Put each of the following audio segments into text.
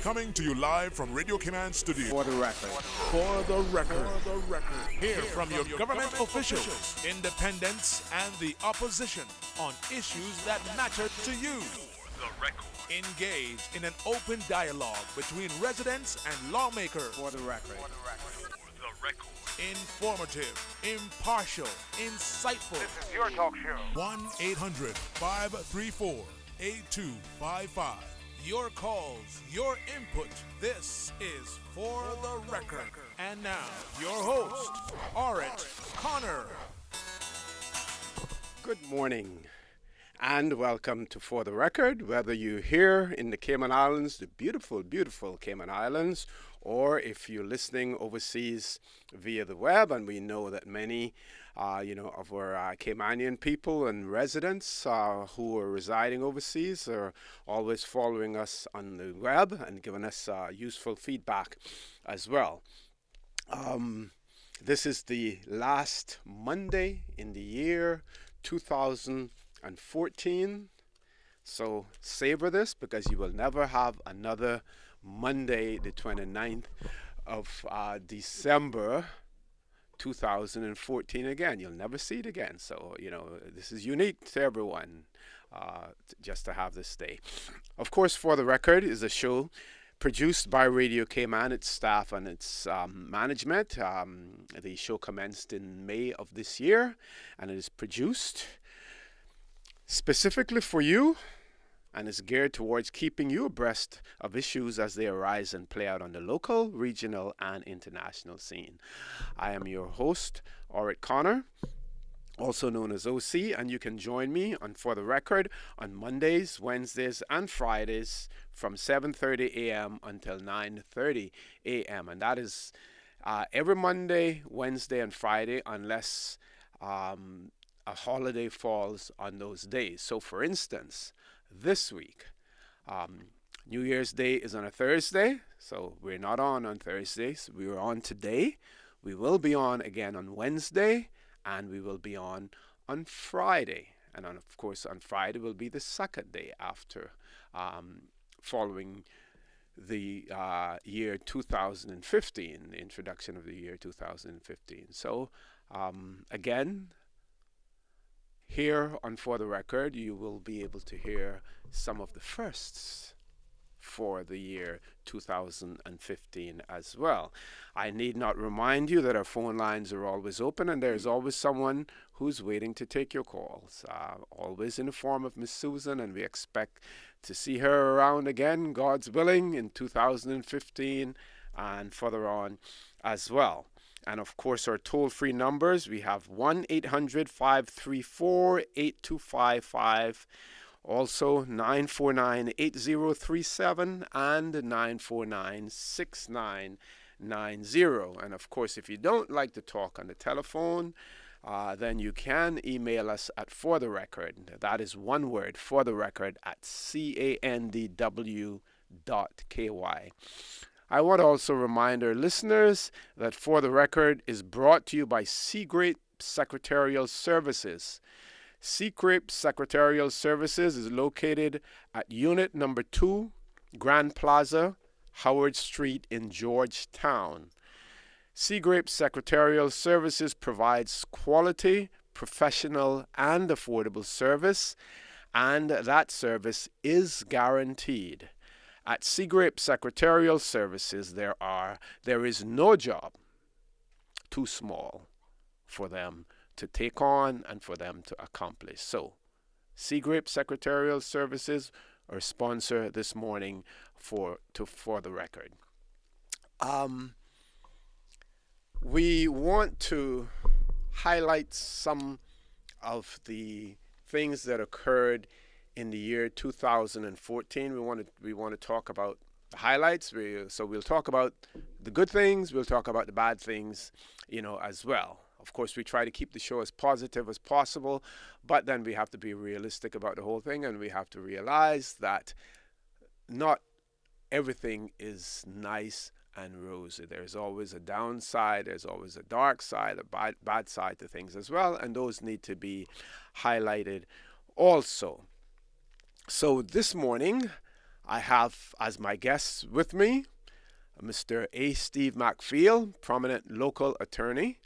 Coming to you live from Radio Cayman Studio. For the record. For the record. Hear from your government officials, independents, and the opposition on issues that matter to you. The record. Engage in an open dialogue between residents and lawmakers. For the record. The record. Informative, impartial, insightful. This is your talk show. 1-800-534-8255. Your calls, your input. This is For the Record. And now, your host, Orit Connor. Good morning and welcome to For the Record, whether you're here in the Cayman Islands, the beautiful, beautiful Cayman Islands, or if you're listening overseas via the web, and we know that many of our Caymanian people and residents who are residing overseas are always following us on the web and giving us useful feedback as well. This is the last Monday in the year 2014. So savor this, because you will never have another Monday, the 29th of December 2014 again. You'll never see it again. So, this is unique to everyone just to have this day. Of course, For the Record is a show produced by Radio Cayman, its staff and its management. The show commenced in May of this year, and it is produced specifically for you, and is geared towards keeping you abreast of issues as they arise and play out on the local, regional, and international scene. I am your host, Orit Connor, also known as OC, and you can join me on For the Record on Mondays, Wednesdays, and Fridays from 7:30 a.m. until 9:30 a.m. And that is every Monday, Wednesday, and Friday, unless a holiday falls on those days. So, for instance, this week, New Year's Day is on a Thursday, so we're not on Thursdays. We were on today. We will be on again on Wednesday, and we will be on Friday. And of course, on Friday will be the second day after following the year 2015, the introduction of the year 2015. So, again, here on For the Record, you will be able to hear some of the firsts for the year 2015 as well. I need not remind you that our phone lines are always open, and there's always someone who's waiting to take your calls, always in the form of Miss Susan, and we expect to see her around again, God's willing, in 2015 and further on as well. And of course, our toll-free numbers, we have 1-800-534-8255, also 949-8037 and 949-6990. And of course, if you don't like to talk on the telephone, then you can email us at For the Record. That is one word, For the Record, at candw.ky. I want to also remind our listeners that For the Record is brought to you by Seagrape Secretarial Services. Seagrape Secretarial Services is located at Unit Number 2, Grand Plaza, Howard Street in Georgetown. Seagrape Secretarial Services provides quality, professional, and affordable service, and that service is guaranteed. At Seagrape Secretarial Services, there is no job too small for them to take on and for them to accomplish. So, Seagrape Secretarial Services, our sponsor this morning for the Record. We want to highlight some of the things that occurred in the year 2014. We want to talk about the highlights. We'll talk about the good things. We'll talk about the bad things, as well. Of course, we try to keep the show as positive as possible, but then we have to be realistic about the whole thing, and we have to realize that not everything is nice and rosy. There's always a downside. There's always a dark side, a bad side to things as well, and those need to be highlighted also. So this morning, I have as my guests with me Mr. A. Steve McFeel, prominent local attorney,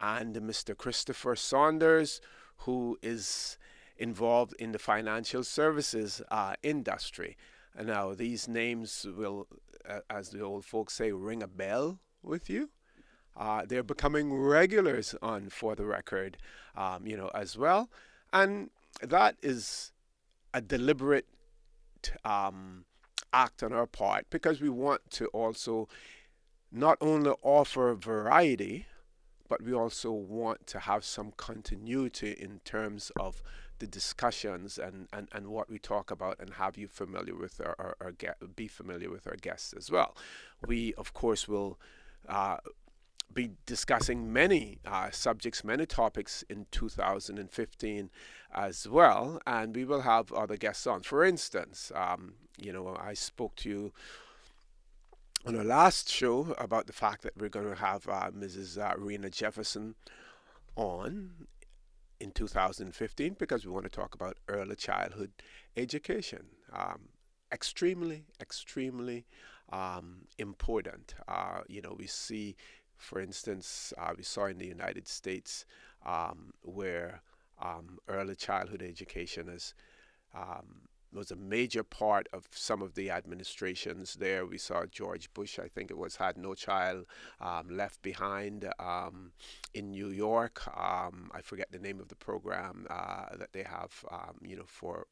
and Mr. Christopher Saunders, who is involved in the financial services industry. And now, these names will, as the old folks say, ring a bell with you. They're becoming regulars on For the Record, as well. And that is a deliberate act on our part because we want to also not only offer variety, but we also want to have some continuity in terms of the discussions and what we talk about and have you familiar with be familiar with our guests as well. We, of course, will be discussing many subjects, many topics in 2015 as well, and we will have other guests on. For instance, I spoke to you on our last show about the fact that we're going to have Mrs. Rena Jefferson on in 2015 because we want to talk about early childhood education. Extremely, extremely important. We see, for instance, we saw in the United States where early childhood education was a major part of some of the administrations there. We saw George Bush, I think it was, had No Child Left Behind in New York. I forget the name of the program that they have, for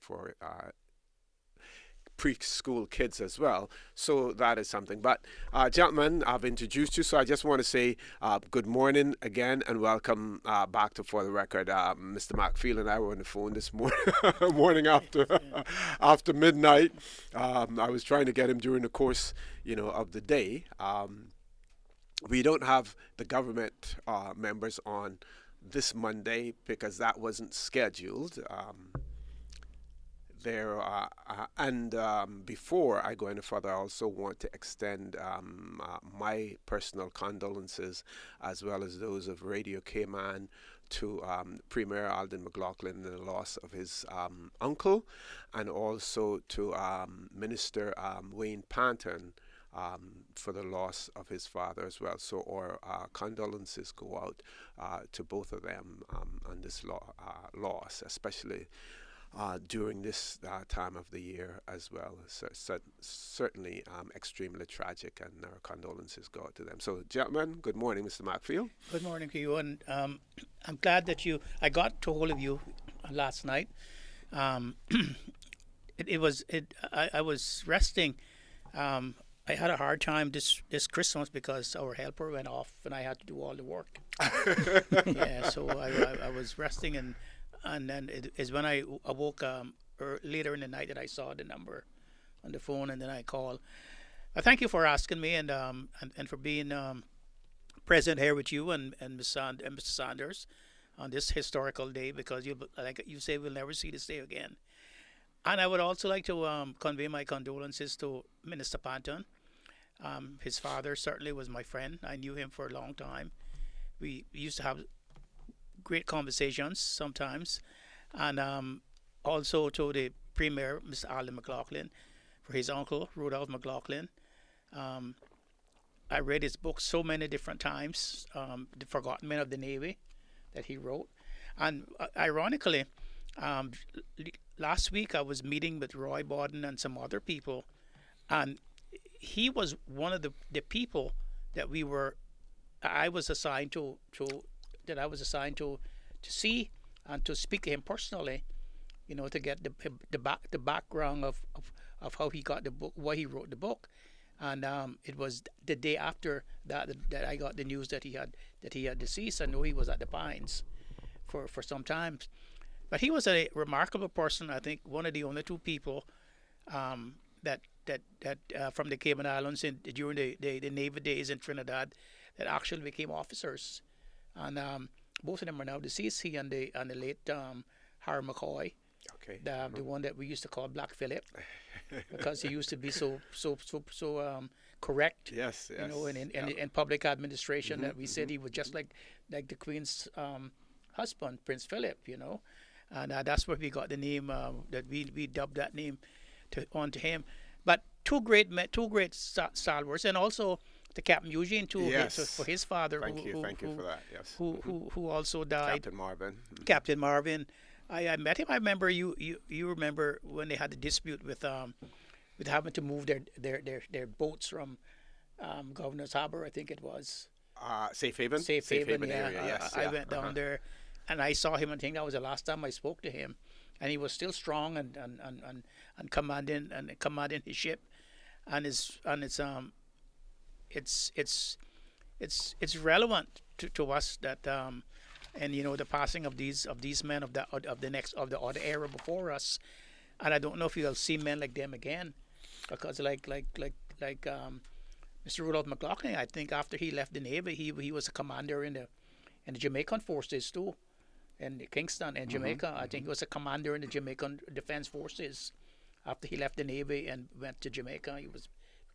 preschool kids as well. So that is something. But gentlemen, I've introduced you, so I just want to say good morning again and welcome back to For the Record. Mr. McFeel and I were on the phone this morning after midnight. I was trying to get him during the course, of the day. We don't have the government members on this Monday because that wasn't scheduled. Before I go any further, I also want to extend my personal condolences as well as those of Radio Cayman to Premier Alden McLaughlin in the loss of his uncle, and also to Minister Wayne Panton for the loss of his father as well. So our condolences go out to both of them on this loss, especially during this time of the year as well. So, certainly extremely tragic, and our condolences go out to them. So, gentlemen, good morning, Mr. McFeel. Good morning to you, and I'm glad that I got to hold of you last night. I was resting. I had a hard time this Christmas because our helper went off and I had to do all the work. Yeah, so I was resting, and then it is when I awoke later in the night that I saw the number on the phone, and then I called. Thank you for asking me and for being present here with you and Mr. Saunders on this historical day, because like you say, we'll never see this day again. And I would also like to convey my condolences to Minister Panton. His father certainly was my friend. I knew him for a long time. We used to have great conversations sometimes, and also to the Premier, Mr. Alden McLaughlin, for his uncle, Rudolph McLaughlin. I read his book so many different times, The Forgotten Men of the Navy, that he wrote. And ironically, last week I was meeting with Roy Borden and some other people, and he was one of the people that I was assigned to see and to speak to him personally, to get the background of how he got the book, why he wrote the book. And it was the day after that I got the news that he had deceased. I know he was at the Pines for some time, but he was a remarkable person. I think one of the only two people that from the Cayman Islands during the Navy days in Trinidad that actually became officers. And both of them are now deceased. He and the late Harry McCoy, Okay. the one that we used to call Black Phillip, because he used to be so correct. Yes. In public administration, that we said he was just like the Queen's husband, Prince Philip. And that's where we got the name that we dubbed that name onto him. But two great stalwarts, and also the Captain Eugene too, Yes. for his father, Thank you for that. Yes. who also died. Captain Marvin. Captain Marvin. I met him. I remember you remember when they had the dispute with having to move their boats from Governor's Harbor, I think it was. Safe Haven. Safe Haven, yeah. area. Yes. I went down there, and I saw him. I think that was the last time I spoke to him, and he was still strong and commanding his ship, and it's relevant to us that and the passing of these men of the other era before us, and I don't know if you'll see men like them again, because like Mr. Rudolph McLaughlin, I think after he left the Navy, he was a commander in the Jamaican forces too, in Kingston and Jamaica. I think he was a commander in the Jamaican Defense Forces after he left the Navy and went to Jamaica. He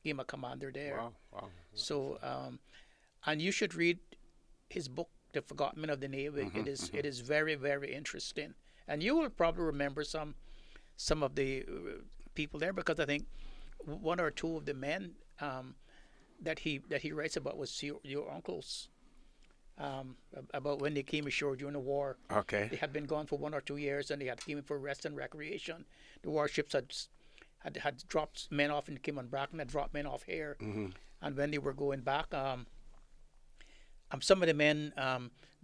became a commander there. Wow. So, and you should read his book, The Forgotten Men of the Navy. It is very, very interesting, and you will probably remember some of the people there, because I think one or two of the men that he writes about was your uncles, about when they came ashore during the war. Okay. They had been gone for 1 or 2 years, and they had came in for rest and recreation. The warships had dropped men off in Cayman Bracken, had dropped men off here, and when they were going back, some of the men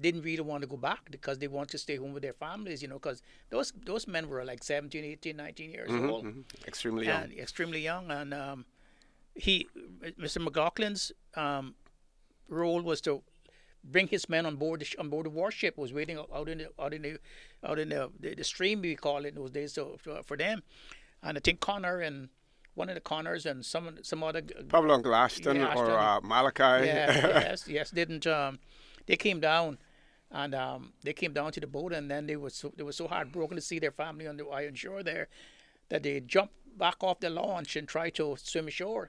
didn't really want to go back because they wanted to stay home with their families, because those men were like 17, 18, 19 years old. Extremely young. And Mr. McLaughlin's role was to bring his men on board the warship. Was waiting out in the stream, we call it in those days, for them. And I think Connor and one of the Connors and some other probably Uncle Ashton or Malachi. Yes, didn't they came down, and they came down to the boat, and then they were so heartbroken to see their family on the iron shore there that they jumped back off the launch and tried to swim ashore.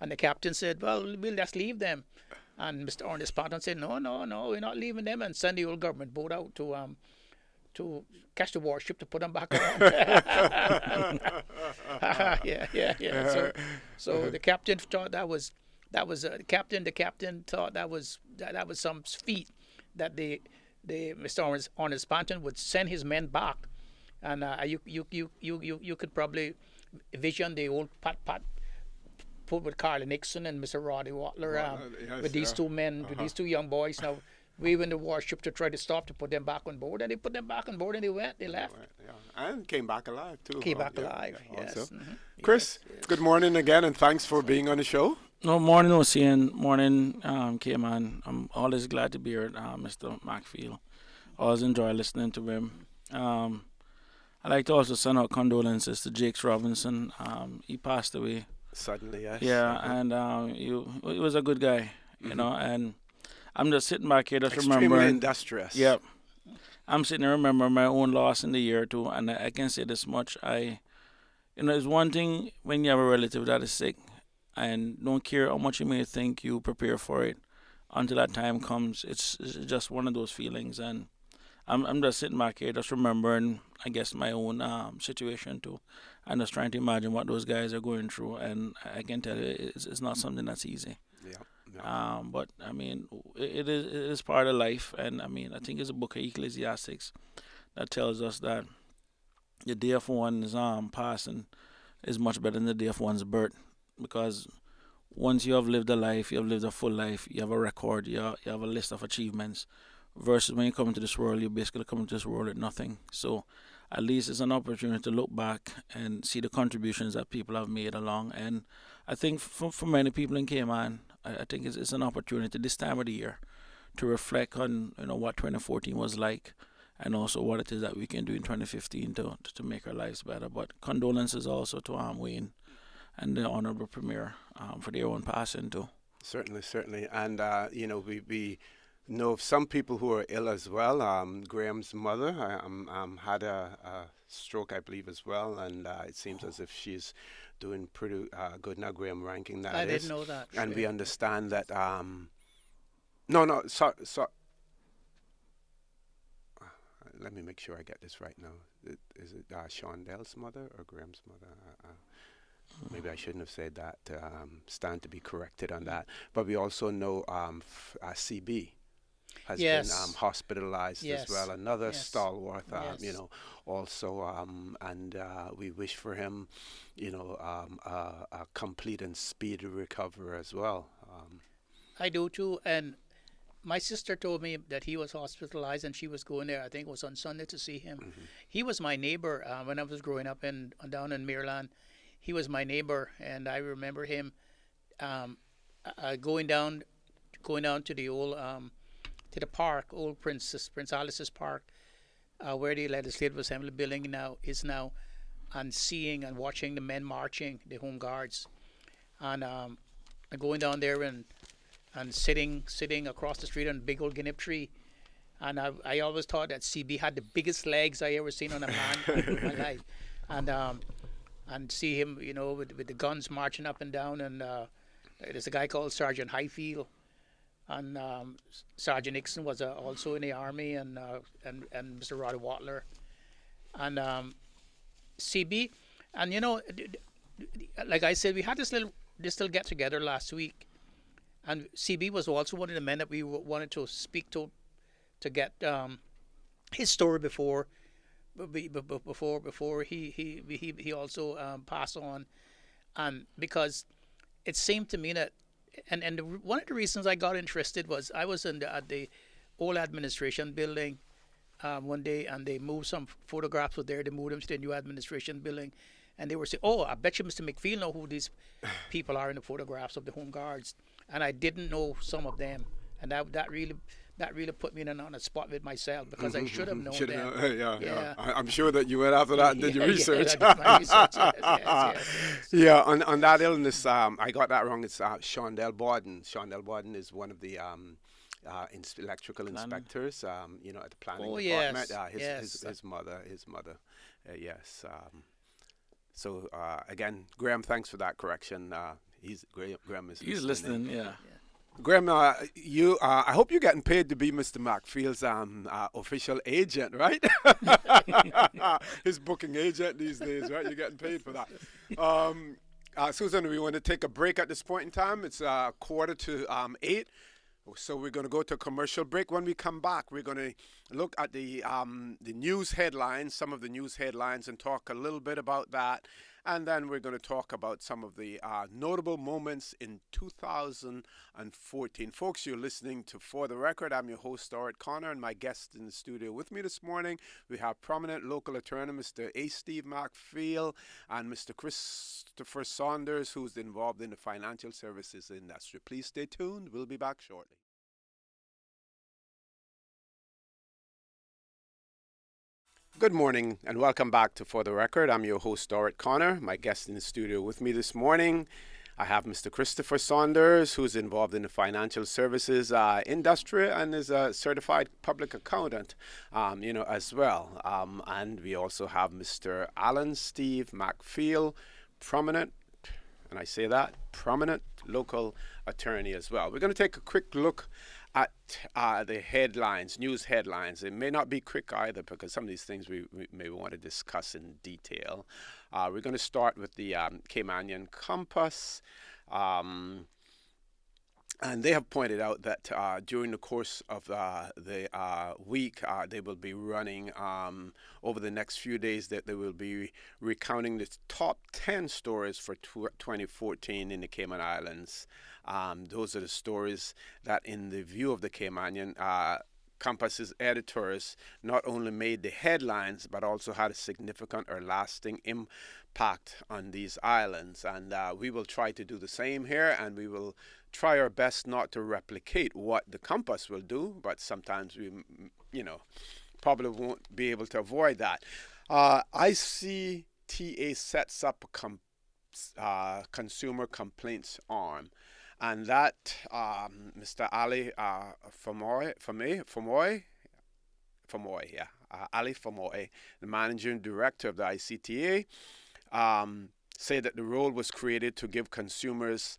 And the captain said, "Well, we'll just leave them." And Mr. Ernest Patton said, "No, we're not leaving them," and send the old government boat out to catch the warship to put them back on. Yeah. So the captain thought that was the captain thought that was some feat that the Mr. Ernest Patton would send his men back, and you could probably vision the old pat put with Carla Nixon and Mr. Roddy Watler with these two men, with these two young boys now waving the warship to try to stop to put them back on board, and they put them back on board and they left. And came back alive too. Yes. Also. Chris, good morning again, and thanks for being on the show. No, morning, Ocean. Morning, Cayman. I'm always glad to be here with Mr. Macfield. Always enjoy listening to him. I'd like to also send out condolences to Jakes Robinson. He passed away. Suddenly, yes. Yeah, and he was a good guy, and I'm just sitting back here just extremely remembering. Industrious. Yep. I'm sitting here remembering my own loss in the year too, and I can say this much. It's one thing when you have a relative that is sick, and don't care how much you may think you prepare for it, until that time comes, it's just one of those feelings. And I'm just sitting back here just remembering, I guess, my own situation too, and just trying to imagine what those guys are going through. And I can tell you, it's not something that's easy. Yeah. But I mean, it is part of life, and I mean, I think it's a book of Ecclesiastics that tells us that the day of one's passing is much better than the day of one's birth, because once you have lived a life, you have lived a full life, you have a record, you have a list of achievements, versus when you come into this world, you basically come into this world with nothing. So at least it's an opportunity to look back and see the contributions that people have made along. And I think for many people in Cayman, I think it's an opportunity this time of the year to reflect on what 2014 was like, and also what it is that we can do in 2015 to make our lives better. But condolences also to Wayne and the Honourable Premier for their own passing too. Certainly. And we know of some people who are ill as well. Graham's mother had a stroke, I believe, as well, and it seems as if she's doing pretty good now. Graham ranking that I didn't know that. And we understand that. Let me make sure I get this right now. Is it Shondell's mother or Graham's mother? Maybe I shouldn't have said that. Stand to be corrected on that. But we also know CB has been Yes, hospitalized as well. yes, Another yes, stalwart, yes. also, and we wish for him, a complete and speedy recovery as well. I do too. And my sister told me that he was hospitalized and she was going there. I think it was on Sunday to see him. Mhm. He was my neighbor when I was growing up in down in Maryland. He was my neighbor, and I remember him um, going down to the old to the park, old Prince Alice's Park, where the Legislative Assembly building now is now, and seeing and watching the men marching, the Home Guards, and going down there and sitting across the street on a big old guinea tree. And I always thought that CB had the biggest legs I ever seen on a man in my life. And see him, with the guns marching up and down. And there's a guy called Sergeant Highfield, and Sergeant Nixon was also in the army, and Mr. Roddy Watler, and CB, and like I said, we had this little get together last week, and CB was also one of the men that we wanted to speak to get his story before he also passed on, and because it seemed to me that, one of the reasons I got interested was I was at the old administration building one day, and they moved some photographs were there. They moved them to the new administration building, and they were saying, "Oh, I bet you Mr. McField know who these people are in the photographs of the Home Guards," and I didn't know some of them, and that really put me on a spot with myself, because I should have known them. Yeah. I'm sure that you went after that and did your research. Yeah, I did my research. Yes. Yeah, on that illness, I got that wrong. It's Shondell Borden. Shondell Borden is one of the electrical inspectors, at the planning Oh, department. yes. His mother. Yes. So again, Graham, thanks for that correction. Graham is He's listening, yeah. Graham, I hope you're getting paid to be Mr. McField's official agent, right? His booking agent these days, right? You're getting paid for that. Susan, we want to take a break at this point in time. It's 7:45. So we're going to go to a commercial break. When we come back, we're going to look at the news headlines, some of the news headlines, and talk a little bit about that. And then we're going to talk about some of the notable moments in 2014. Folks, you're listening to For the Record. I'm your host, Stuart Connor, and my guest in the studio with me this morning, we have prominent local attorney, Mr. A. Steve McField, and Mr. Christopher Saunders, who's involved in the financial services industry. Please stay tuned. We'll be back shortly. Good morning and welcome back to For the Record. I'm your host, Stuart Connor. My guest in the studio with me this morning, I have Mr. Christopher Saunders, who's involved in the financial services industry and is a certified public accountant, as well. And we also have Mr. Alan Steve McField, prominent, and I say that, prominent local attorney as well. We're going to take a quick look at the headlines, news headlines. It may not be quick either, because some of these things we may want to discuss in detail. We're going to start with the Cayman Compass. And they have pointed out that during the course of the week, they will be running over the next few days, that they will be recounting the top 10 stories for 2014 in the Cayman Islands. Those are the stories that, in the view of the Caymanian Compass's editors, not only made the headlines, but also had a significant or lasting impact on these islands. And we will try to do the same here, and we will try our best not to replicate what the Compass will do, but sometimes we, probably won't be able to avoid that. ICTA sets up a consumer complaints arm. And that Mr. Ali Famoy, Ali Famoy, the managing director of the ICTA, said that the role was created to give consumers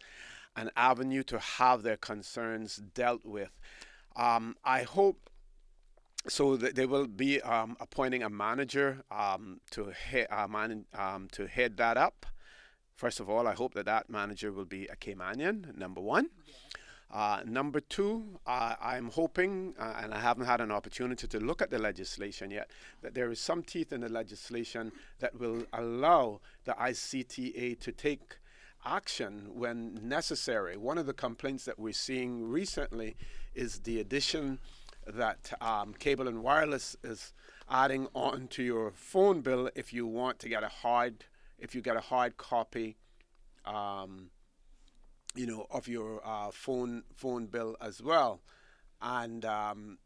an avenue to have their concerns dealt with. I hope so that they will be appointing a manager to head that up. First of all, I hope that that manager will be a Caymanian, number one. Number two, I'm hoping, and I haven't had an opportunity to look at the legislation yet, that there is some teeth in the legislation that will allow the ICTA to take action when necessary. One of the complaints that we're seeing recently is the addition that cable and wireless is adding on to your phone bill if you want to get a hard copy of your phone bill as well. And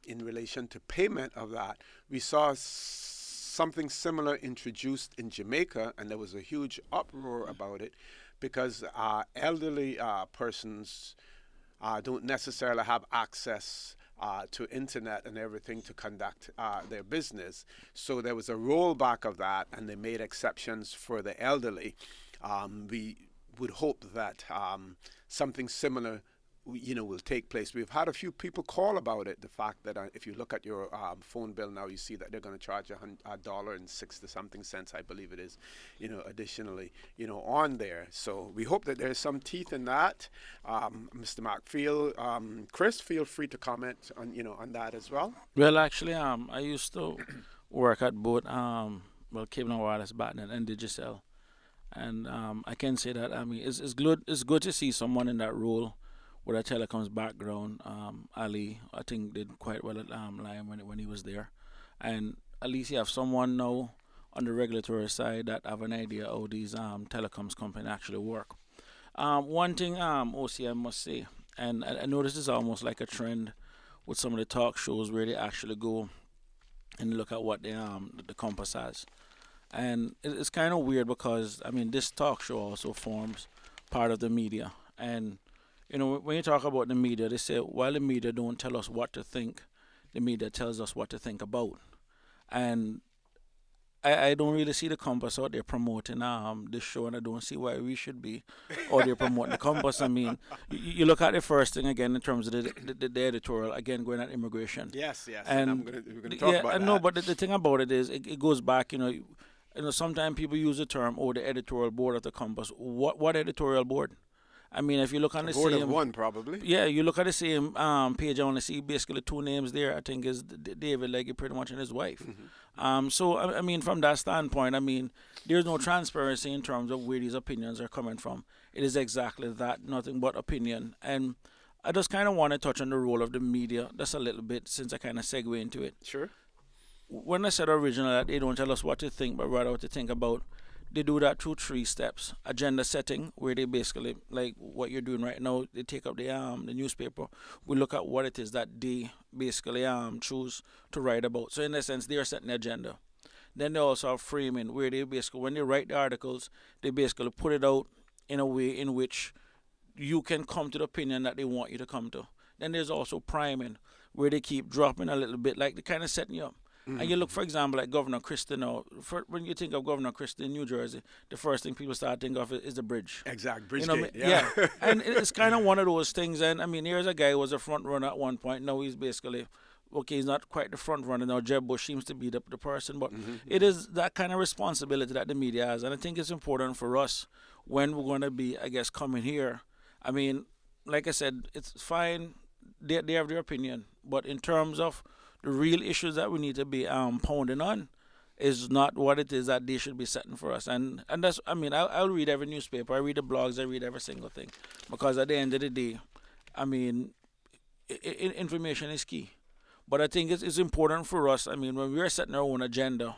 in relation to payment of that, we saw something similar introduced in Jamaica, and there was a huge uproar about it because elderly persons don't necessarily have access to internet and everything to conduct their business. So there was a rollback of that, and they made exceptions for the elderly. We would hope that something similar will take place. We've had a few people call about it, the fact that if you look at your phone bill now, you see that they're going to charge $1.60 I believe it is, additionally, on there. So we hope that there's some teeth in that. Mr. McField, Chris, feel free to comment on that as well. Well, actually, I used to work at both Cayman and Wireless Batnet and Digicel. And I can say that, it's good to see someone in that role with a telecoms background. Ali, I think, did quite well at Lion when he was there. And at least you have someone now on the regulatory side that have an idea how these telecoms companies actually work. One thing, OC, I must say, and I noticed this is almost like a trend with some of the talk shows where they actually go and look at what the compass has. And it's kind of weird because, this talk show also forms part of the media. And, when you talk about the media, they say, while the media don't tell us what to think, the media tells us what to think about. And I don't really see the compass out there promoting this show, and I don't see why we should be out there promoting the compass. You look at the first thing again in terms of the editorial, again, going at immigration. Yes. And we're going to talk about that. No, but the thing about it is it goes back, sometimes people use the term, the editorial board of the compass. What editorial board? If you look on the board same... of one, probably. Yeah, you look at the same page, I only see basically two names there. I think is David Legge pretty much and his wife. Mm-hmm. So, from that standpoint, there's no transparency in terms of where these opinions are coming from. It is exactly that, nothing but opinion. And I just kind of want to touch on the role of the media just a little bit since I kind of segue into it. Sure. When I said originally that they don't tell us what to think, but rather what to think about, they do that through 3 steps. Agenda setting, where they basically, like what you're doing right now, they take up the newspaper. We look at what it is that they basically choose to write about. So in a sense, they are setting the agenda. Then they also have framing, where they basically, when they write the articles, they basically put it out in a way in which you can come to the opinion that they want you to come to. Then there's also priming, where they keep dropping a little bit, like they kind of setting you up. Mm-hmm. And you look, for example, at Governor Christie now. When you think of Governor Christie in New Jersey, the first thing people start thinking of is the bridge. Exact bridge. Yeah. And it's kind of one of those things. And here's a guy who was a front runner at one point. Now he's basically, he's not quite the front runner now. Jeb Bush seems to be the person. But it is that kind of responsibility that the media has. And I think it's important for us when we're going to be, coming here. Like I said, it's fine. They have their opinion. But in terms of the real issues that we need to be pounding on is not what it is that they should be setting for us. And that's, I'll read every newspaper, I read the blogs, I read every single thing. Because at the end of the day, information is key. But I think it's important for us, when we're setting our own agenda,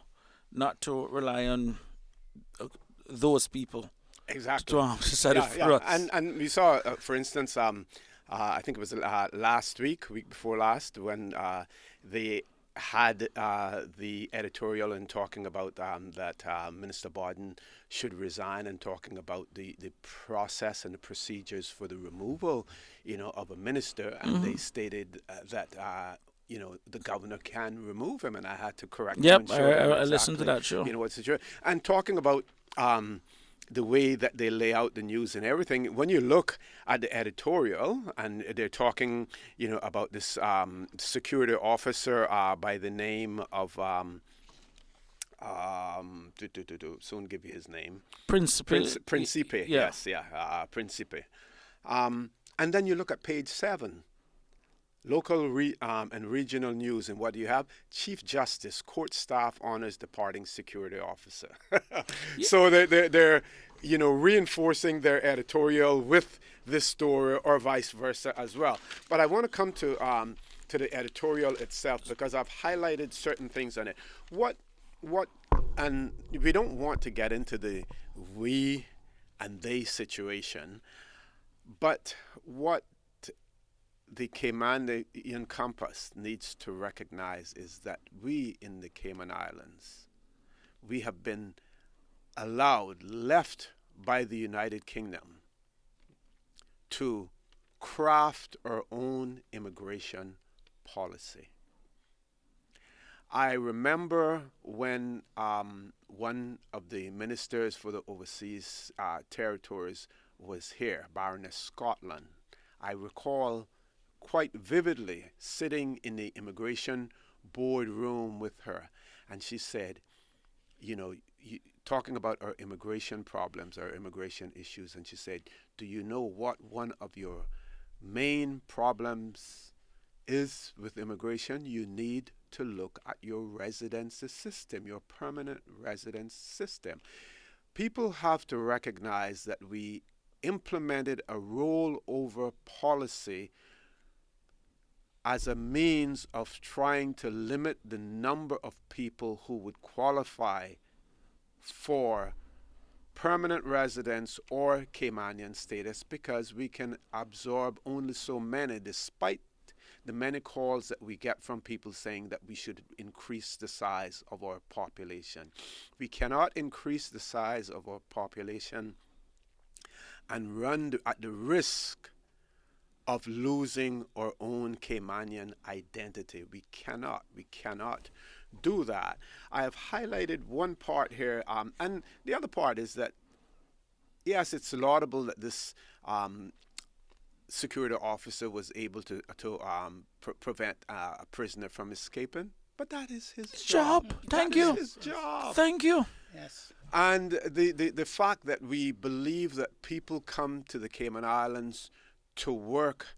not to rely on those people. Exactly. To set it for us. And we saw, for instance, I think it was week before last, when they had the editorial and talking about that Minister Borden should resign, and talking about the process and the procedures for the removal, of a minister, and they stated that the governor can remove him, and I had to correct. Yep, I listened to that show. What's the truth? And talking about the way that they lay out the news and everything, when you look at the editorial, and they're talking, about this security officer by the name of Soon give you his name. Principe. Principe. Yeah. Yes, yeah, Principe. And then you look at page 7. Local and regional news, and what do you have? Chief Justice, court staff honors departing security officer. So they're reinforcing their editorial with this story, or vice versa as well. But I want to come to the editorial itself, because I've highlighted certain things on it. What, and we don't want to get into the we and they situation, but what the Caymanian Compass needs to recognize is that we in the Cayman Islands, we have been left by the United Kingdom to craft our own immigration policy. I remember when one of the ministers for the overseas territories was here, Baroness Scotland. I recall quite vividly sitting in the immigration board room with her, and she said, talking about our immigration problems, our immigration issues, and she said, do you know what one of your main problems is with immigration? You need to look at your residency system, your permanent residence system. People have to recognize that we implemented a rollover policy as a means of trying to limit the number of people who would qualify for permanent residence or Caymanian status, because we can absorb only so many, despite the many calls that we get from people saying that we should increase the size of our population. We cannot increase the size of our population and run at the risk of losing our own Caymanian identity. We cannot do that. I have highlighted one part here, and the other part is that, yes, it's laudable that this security officer was able to prevent a prisoner from escaping, but that is his job. Thank you. His job. Thank you. Yes. And the fact that we believe that people come to the Cayman Islands to work,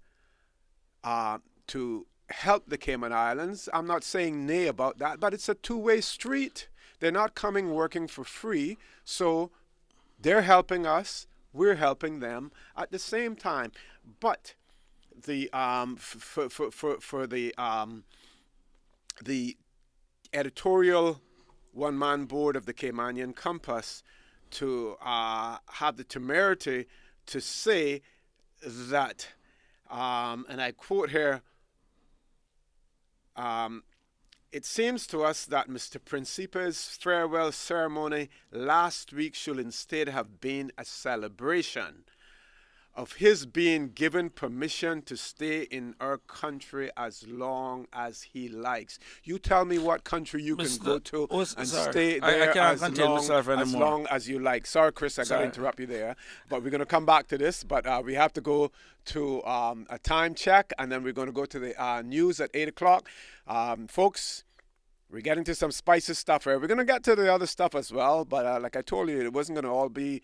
to help the Cayman Islands, I'm not saying nay about that, but it's a two-way street. They're not coming working for free, so they're helping us, we're helping them at the same time. But the the editorial one-man board of the Caymanian Compass to have the temerity to say that, and I quote here, it seems to us that Mr. Principe's farewell ceremony last week should instead have been a celebration of his being given permission to stay in our country as long as he likes. You tell me what country you can go to and stay there as long as you like. Sorry, Chris, I got to interrupt you there. But we're going to come back to this. But we have to go to a time check, and then we're going to go to the news at 8 o'clock. Folks, we're getting to some spicy stuff here. We're going to get to the other stuff as well, but like I told you, it wasn't going to all be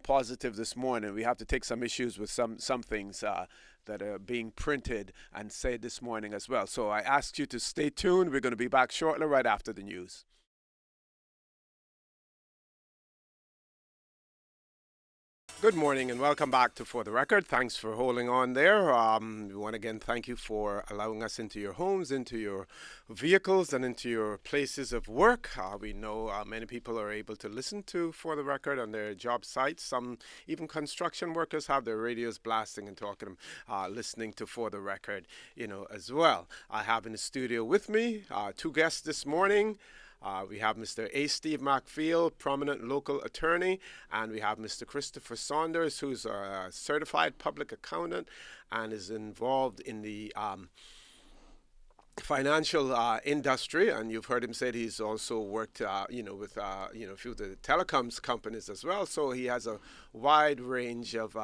positive this morning. We have to take some issues with some things that are being printed and said this morning as well. So I ask you to stay tuned. We're going to be back shortly, right after the news. Good morning and welcome back to For the Record. Thanks for holding on there. We want to again thank you for allowing us into your homes, into your vehicles, and into your places of work. We know many people are able to listen to For the Record on their job sites. Some even construction workers have their radios blasting and talking, listening to For the Record, as well. I have in the studio with me two guests this morning. We have Mr. A. Steve McField, prominent local attorney, and we have Mr. Christopher Saunders, who's a certified public accountant and is involved in the financial industry. And you've heard him say he's also worked, with a few of the telecoms companies as well. So he has a wide range of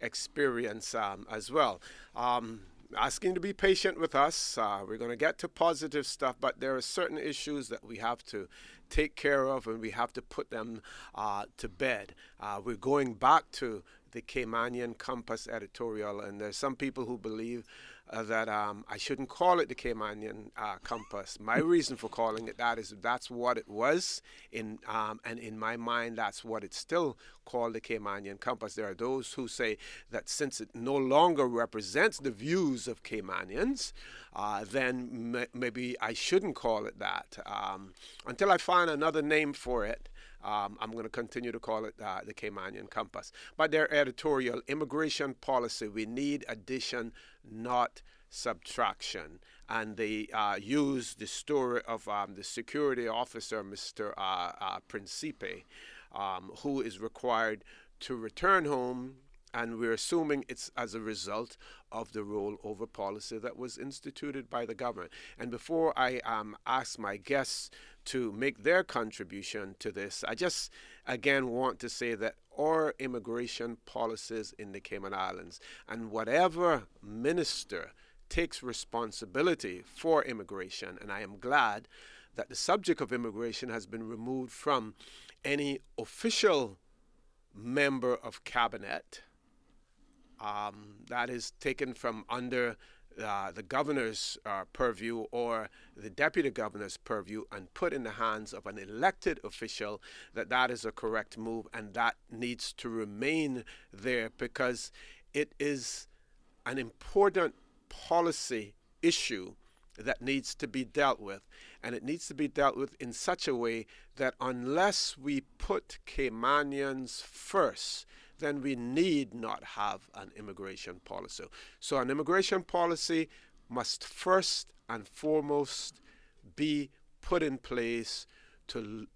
experience as well. asking to be patient with us. We're going to get to positive stuff, but there are certain issues that we have to take care of, and we have to put them to bed. We're going back to the Caymanian Compass editorial, and there's some people who believe that I shouldn't call it the Caymanian Compass. My reason for calling it that is that's what it was, and in my mind, that's what it's still called, the Caymanian Compass. There are those who say that since it no longer represents the views of Caymanians, then maybe I shouldn't call it that. Until I find another name for it, I'm going to continue to call it the Caymanian Compass. But their editorial, immigration policy, we need addition, not subtraction. And they use the story of the security officer, Mr. Principe, who is required to return home, and we're assuming it's as a result of the rollover policy that was instituted by the government. And before I ask my guests to make their contribution to this, I just again want to say that our immigration policies in the Cayman Islands, and whatever minister takes responsibility for immigration, and I am glad that the subject of immigration has been removed from any official member of cabinet, that is taken from under the governor's purview or the deputy governor's purview and put in the hands of an elected official, that is a correct move, and that needs to remain there because it is an important policy issue that needs to be dealt with. And it needs to be dealt with in such a way that unless we put Caymanians first, then we need not have an immigration policy. So an immigration policy must first and foremost be put in place to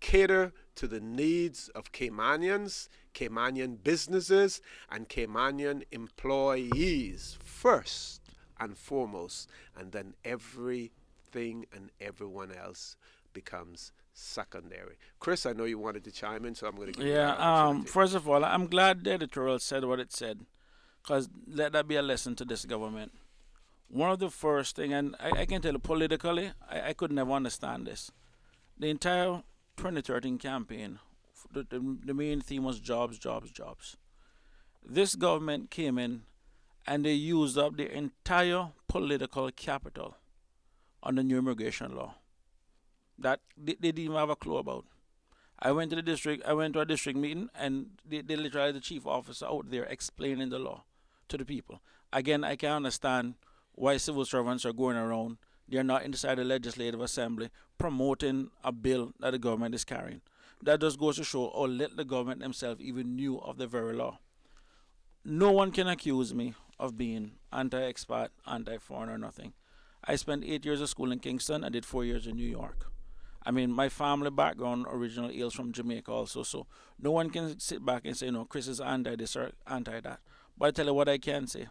cater to the needs of Caymanians, Caymanian businesses, and Caymanian employees first and foremost, and then everything and everyone else becomes secondary. Chris, I know you wanted to chime in, so I'm going to give you that opportunity. First of all, I'm glad the editorial said what it said, because let that be a lesson to this government. One of the first thing, and I can tell you politically, I could never understand this. The entire 2013 campaign, the main theme was jobs, jobs, jobs. This government came in and they used up the entire political capital on the new immigration law that they didn't even have a clue about. I went to a district meeting, and they literally had the chief officer out there explaining the law to the people. Again, I can understand why civil servants are going around. They're not inside the legislative assembly promoting a bill that the government is carrying. That just goes to show how little the government themselves even knew of the very law. No one can accuse me of being anti-expat, anti-foreign or nothing. I spent 8 years of school in Kingston. I did 4 years in New York. I mean, my family background originally hails from Jamaica also, so no one can sit back and say, no, Chris is anti-this or anti-that. But I tell you what I can say.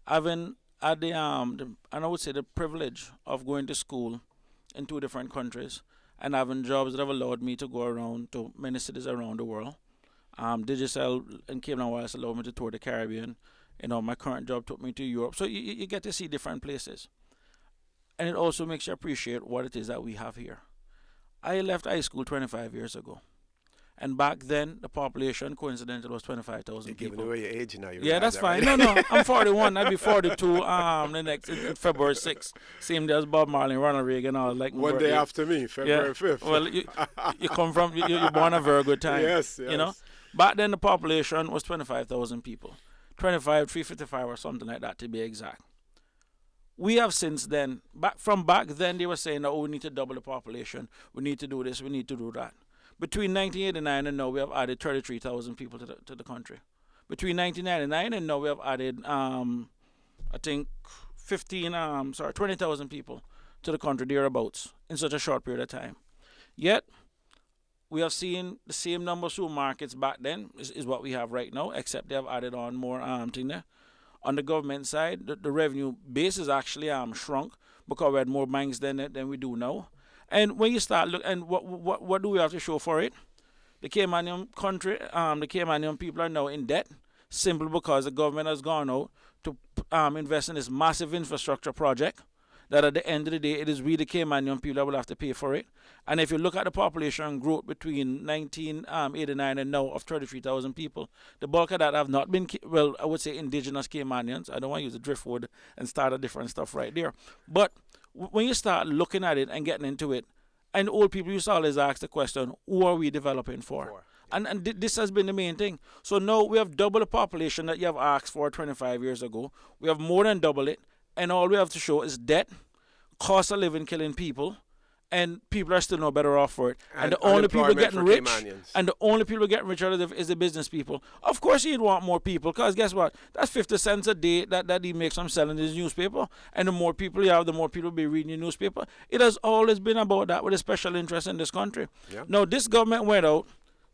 Having had and I would say the privilege of going to school in 2 different countries and having jobs that have allowed me to go around to many cities around the world. Digicel and Cayman Wireless allowed me to tour the Caribbean. You know, my current job took me to Europe. So you get to see different places. And it also makes you appreciate what it is that we have here. I left high school 25 years ago. And back then, the population, coincidentally, was 25,000 people. You're giving away your age now. Yeah, that's fine. Right? No, I'm 41. I'll be 42 the next February 6th. Same day as Bob Marley, Ronald Reagan. All like one day after me, February 5th. Well, you come from, you're born a very good time. Yes. You know? Back then, the population was 25,000 people. 355 or something like that, to be exact. We have since then, back then, they were saying that, we need to double the population. We need to do this. We need to do that. Between 1989 and now, we have added 33,000 people to the country. Between 1999 and now, we have added, I think, 20,000 people to the country, thereabouts, in such a short period of time. Yet, we have seen the same number of supermarkets back then is what we have right now, except they have added on more thing there. On the government side, the revenue base is actually shrunk because we had more banks than we do now. And when you start looking, and what do we have to show for it? The Caymanian country, the Caymanian people are now in debt simply because the government has gone out to invest in this massive infrastructure project that at the end of the day, it is we the Caymanian people that will have to pay for it. And if you look at the population growth between 1989 and now of 33,000 people, the bulk of that have not been, well, I would say indigenous Caymanians. I don't want to use the driftwood and start a different stuff right there. But when you start looking at it and getting into it, and old people used to always ask the question, who are we developing for? And this has been the main thing. So now we have double the population that you have asked for 25 years ago. We have more than double it. And all we have to show is debt, cost of living killing people, and people are still no better off for it. And the only people getting rich, and the only people getting rich out of it is the business people. Of course he'd want more people, because guess what? That's 50 cents a day that he makes from selling his newspaper. And the more people you have, the more people be reading your newspaper. It has always been about that with a special interest in this country. Yeah. Now, this government went out,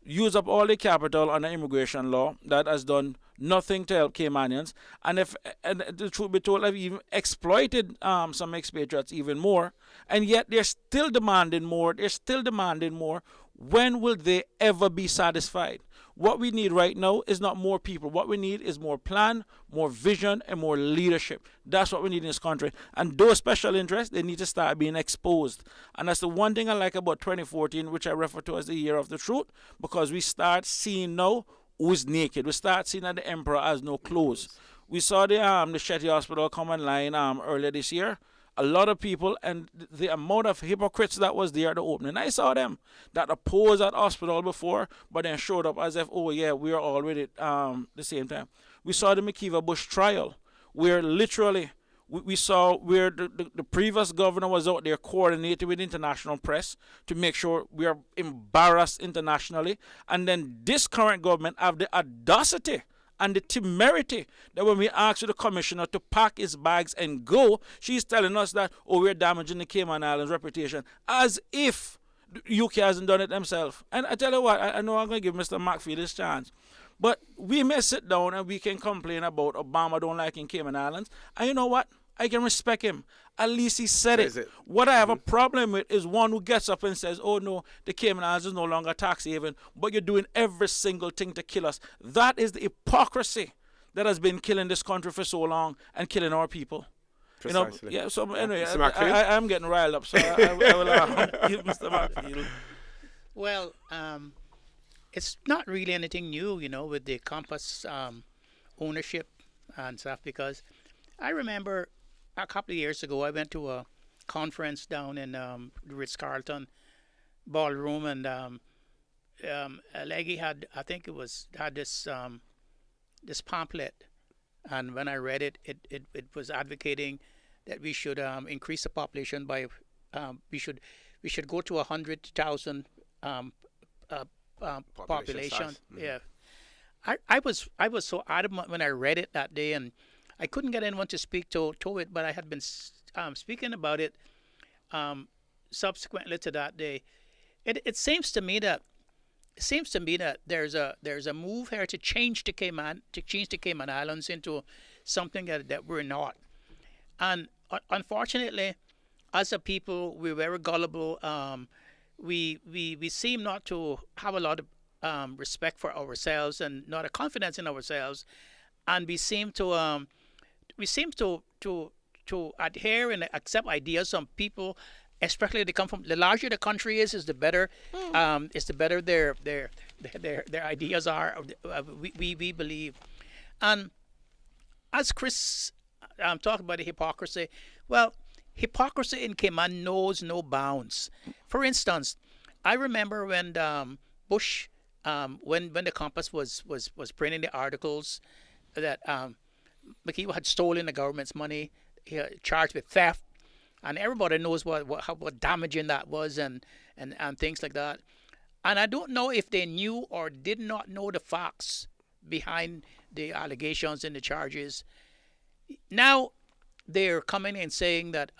used up all the capital on the immigration law that has done nothing to help Caymanians, and the truth be told, have even exploited some expatriates even more, and yet they're still demanding more. They're still demanding more. When will they ever be satisfied? What we need right now is not more people. What we need is more plan, more vision, and more leadership. That's what we need in this country. And those special interests, they need to start being exposed. And that's the one thing I like about 2014, which I refer to as the year of the truth, because we start seeing now who's naked. We start seeing that the emperor has no clothes. We saw the Shetty Hospital come online earlier this year. A lot of people, and the amount of hypocrites that was there at the opening. I saw them that opposed that hospital before, but then showed up as if, oh yeah, we are all with it the same time. We saw the McKeever Bush trial, where literally we saw where the previous governor was out there coordinating with international press to make sure we are embarrassed internationally. And then this current government have the audacity and the temerity that when we ask the commissioner to pack his bags and go, she's telling us that, oh, we're damaging the Cayman Islands' reputation, as if the UK hasn't done it themselves. And I tell you what, I know I'm going to give Mr. McPhee this chance, but we may sit down and we can complain about Obama don't like in Cayman Islands, and you know what? I can respect him. At least he said it. What I have a problem with is one who gets up and says, oh no, the Cayman Islands is no longer a tax haven, but you're doing every single thing to kill us. That is the hypocrisy that has been killing this country for so long and killing our people. Precisely. Yeah, so anyway, I am getting riled up, so I will give Mr. McPhee. Well, it's not really anything new, with the Compass ownership and stuff, because I remember a couple of years ago, I went to a conference down in the Ritz-Carlton ballroom, and Leggy had, I think it was, had this this pamphlet, and when I read it, it was advocating that we should increase the population by we should go to 100,000 population. Yeah, I was so adamant when I read it that day, and I couldn't get anyone to speak to it, but I had been speaking about it subsequently to that day. It seems to me that there's a move here to change the Cayman Islands into something that we're not, and unfortunately, as a people, we're very gullible. We seem not to have a lot of respect for ourselves and not a confidence in ourselves, and we seem to adhere and accept ideas from people, especially they come from. The larger the country is the better. Is the better their ideas are. We believe, and as Chris talked about the hypocrisy. Well, hypocrisy in Cayman knows no bounds. For instance, I remember when Bush, when the Compass was printing the articles that McKeever had stolen the government's money, charged with theft, and everybody knows what damaging that was and things like that. And I don't know if they knew or did not know the facts behind the allegations and the charges. Now they're coming and saying that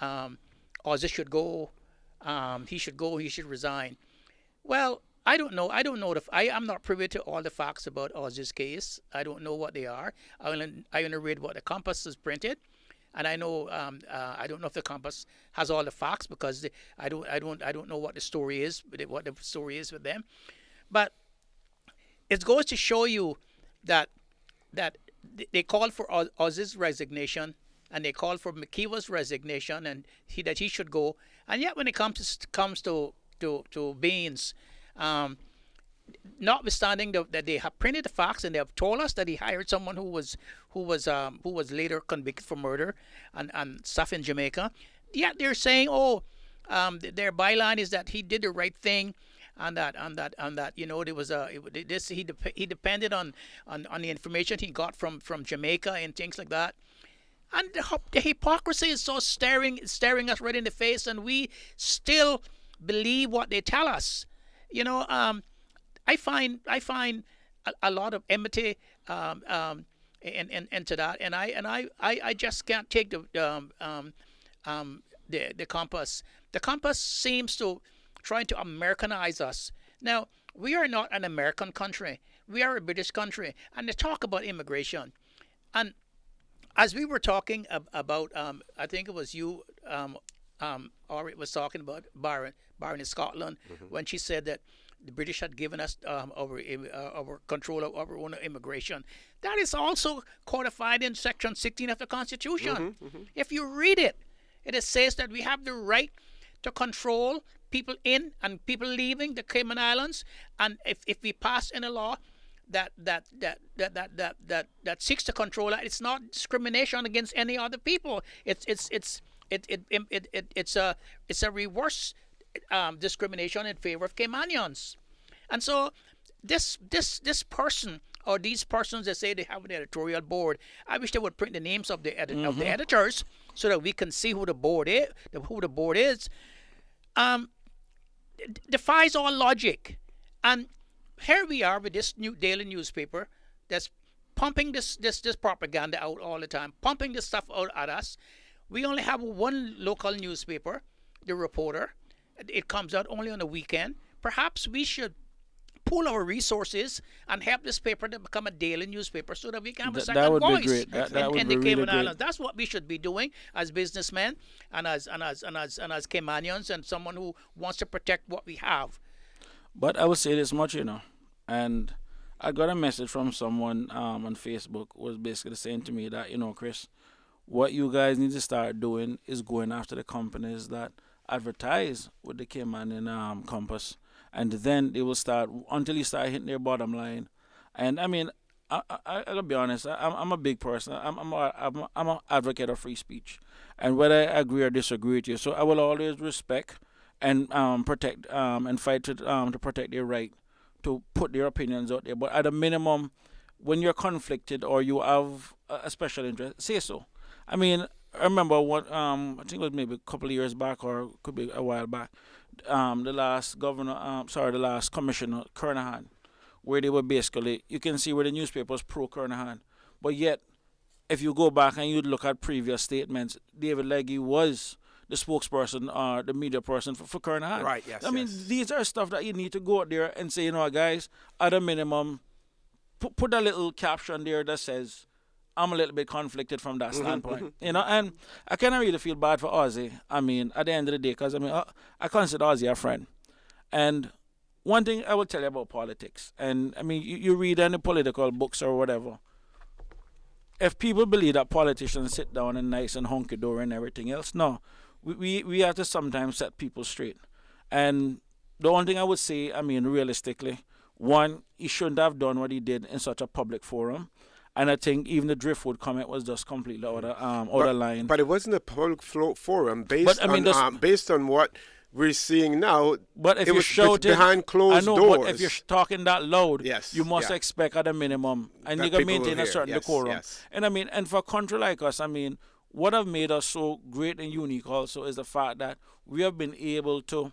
Ozzy should go, he should resign. Well, I don't know. I am not privy to all the facts about Ozzy's case. I don't know what they are. I only read what the Compass has printed, and I know I don't know if the Compass has all the facts because I don't know what the story is. What the story is with them, but it goes to show you that they called for Oz's resignation, and they called for McKeever's resignation, and that he should go. And yet, when it comes to Baines, notwithstanding that they have printed the facts and they have told us that he hired someone who was later convicted for murder and stuff in Jamaica, yet they're saying, their byline is that he did the right thing, and that there was he depended on the information he got from Jamaica and things like that. And the hypocrisy is so staring us right in the face, and we still believe what they tell us. I find a lot of enmity into that, and I just can't take the compass. The compass seems to try to Americanize us. Now, we are not an American country. We are a British country, and they talk about immigration. And as we were talking about, I think it was you, or it was talking about Byron in Scotland, when she said that the British had given us our control of our own immigration. That is also codified in Section 16 of the Constitution. If you read it, it says that we have the right to control people in and people leaving the Cayman Islands, and if we pass in a law that seeks to control that, it's not discrimination against any other people. It's a reverse discrimination in favor of Caymanians. And so this person, or these persons that say they have an editorial board, I wish they would print the names of the editors so that we can see who the board is. Defies all logic. And here we are with this new daily newspaper that's pumping this propaganda out all the time, pumping this stuff out at us. We only have one local newspaper, The Reporter. It comes out only on the weekend. Perhaps we should pool our resources and help this paper to become a daily newspaper so that we can have a second voice in the Cayman Islands. That's what we should be doing as businessmen and as Caymanians, and someone who wants to protect what we have. But I would say this much, and I got a message from someone on Facebook was basically saying to me that, Chris, what you guys need to start doing is going after the companies that advertise with the Cayman compass, and then they will start until you start hitting their bottom line. And I mean, I gotta be honest. I'm a big person. I'm an advocate of free speech, and whether I agree or disagree with you, so I will always respect and protect and fight to protect their right to put their opinions out there. But at a minimum, when you're conflicted or you have a special interest, say so. I mean, I remember I think it was maybe a couple of years back, or could be a while back, the last commissioner, Kernahan, where they were basically, you can see where the newspaper was pro Kernahan, but yet, if you go back and you look at previous statements, David Legge was the spokesperson or the media person for Kernahan. Right, yes. I mean, these are stuff that you need to go out there and say, guys, at a minimum, put a little caption there that says, I'm a little bit conflicted from that standpoint, and I kind of really feel bad for Ozzy. I mean, at the end of the day, because I consider Ozzy a friend. And one thing I will tell you about politics, and I mean, you read any political books or whatever. If people believe that politicians sit down and nice and hunky dory and everything else, no, we have to sometimes set people straight. And the only thing I would say, I mean, realistically, one, he shouldn't have done what he did in such a public forum. And I think even the Driftwood comment was just completely out of line. But it wasn't a public forum based on what we're seeing now. But if it was behind closed doors. But if you're talking that loud, yes, you must expect at a minimum, and you can maintain a certain decorum. Yes. And I mean, and for a country like us, I mean, what have made us so great and unique also is the fact that we have been able to,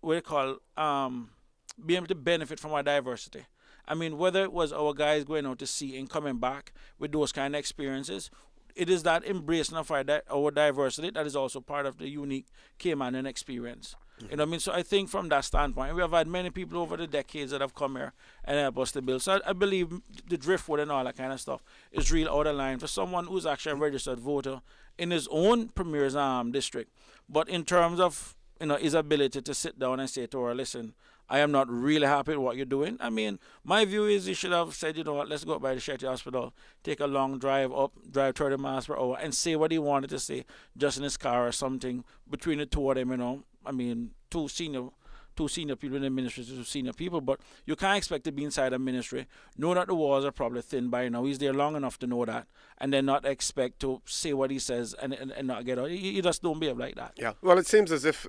be able to benefit from our diversity. I mean, whether it was our guys going out to sea and coming back with those kind of experiences, it is that embracing of our diversity that is also part of the unique Caymanian experience. You know what I mean? So I think from that standpoint, we have had many people over the decades that have come here and helped us to build. So I believe the Driftwood and all that kind of stuff is real out of line for someone who's actually a registered voter in his own premier's district. But in terms of his ability to sit down and say to her, listen, I am not really happy with what you're doing. I mean, my view is you should have said, you know what, let's go up by the Shetty Hospital, take a long drive up, drive 30 miles per hour, and say what he wanted to say just in his car or something between the two of them, you know. I mean, two senior people in the ministry, two senior people, but you can't expect to be inside a ministry, know that the walls are probably thin by now. He's there long enough to know that, and then not expect to say what he says and not get out. You just don't behave like that. Yeah. Well, it seems as if,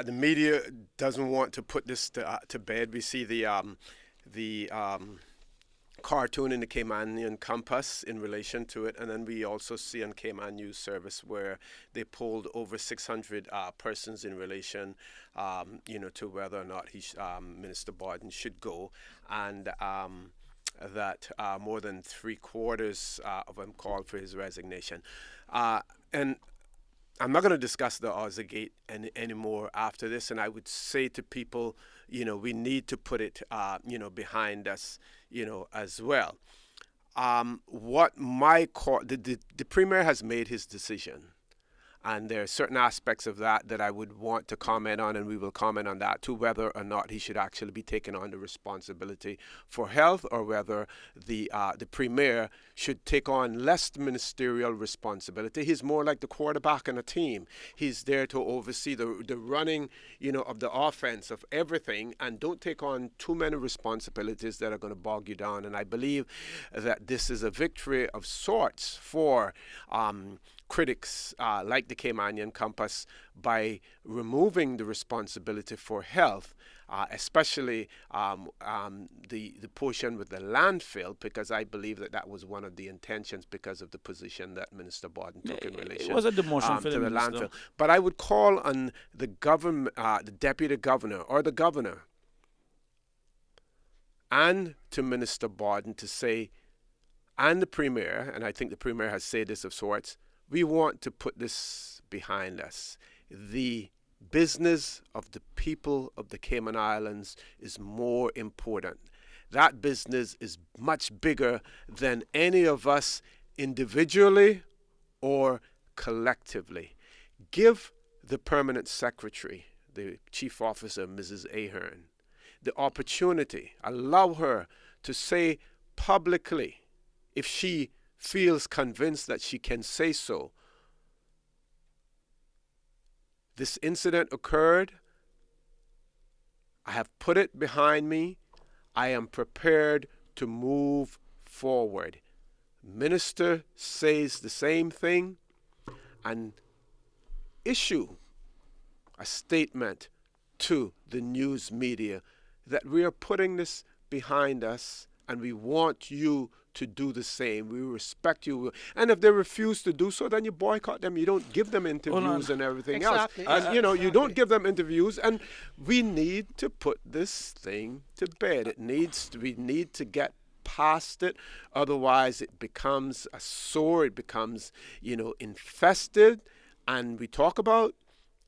the media doesn't want to put this to bed. We see the cartoon in the Caymanian Compass in relation to it, and then we also see on Cayman News Service where they polled over 600 persons in relation, to whether or not Minister Borden should go, and that more than 3/4 of them called for his resignation, and I'm not going to discuss the Ozagate anymore after this, and I would say to people, we need to put it, behind us, as well. The Premier has made his decision, and there are certain aspects of that I would want to comment on, and we will comment on that too, whether or not he should actually be taking on the responsibility for health, or whether the Premier should take on less ministerial responsibility. He's more like the quarterback in a team. He's there to oversee the running, of the offense, of everything, and don't take on too many responsibilities that are going to bog you down. And I believe that this is a victory of sorts for critics like the Caymanian Compass by removing the responsibility for health, especially the portion with the landfill, because I believe that was one of the intentions because of the position that Minister Borden took in relation it was a demotion for to the minister. landfill. But I would call on the government, the deputy governor or the governor, and to Minister Borden to say, and the Premier, and I think the Premier has said this of sorts, we want to put this behind us. The business of the people of the Cayman Islands is more important. That business is much bigger than any of us individually or collectively. Give the permanent secretary, the chief officer, Mrs. Ahern, the opportunity, allow her to say publicly, if she feels convinced that she can say so, this incident occurred, I have put it behind me, I am prepared to move forward. Minister says the same thing, and issue a statement to the news media that we are putting this behind us and we want you to do the same. We respect you. And if they refuse to do so, then you boycott them. You don't give them interviews and everything else. And, you don't give them interviews. And we need to put this thing to bed. We need to get past it. Otherwise, it becomes a sore. It becomes, infested. And we talk about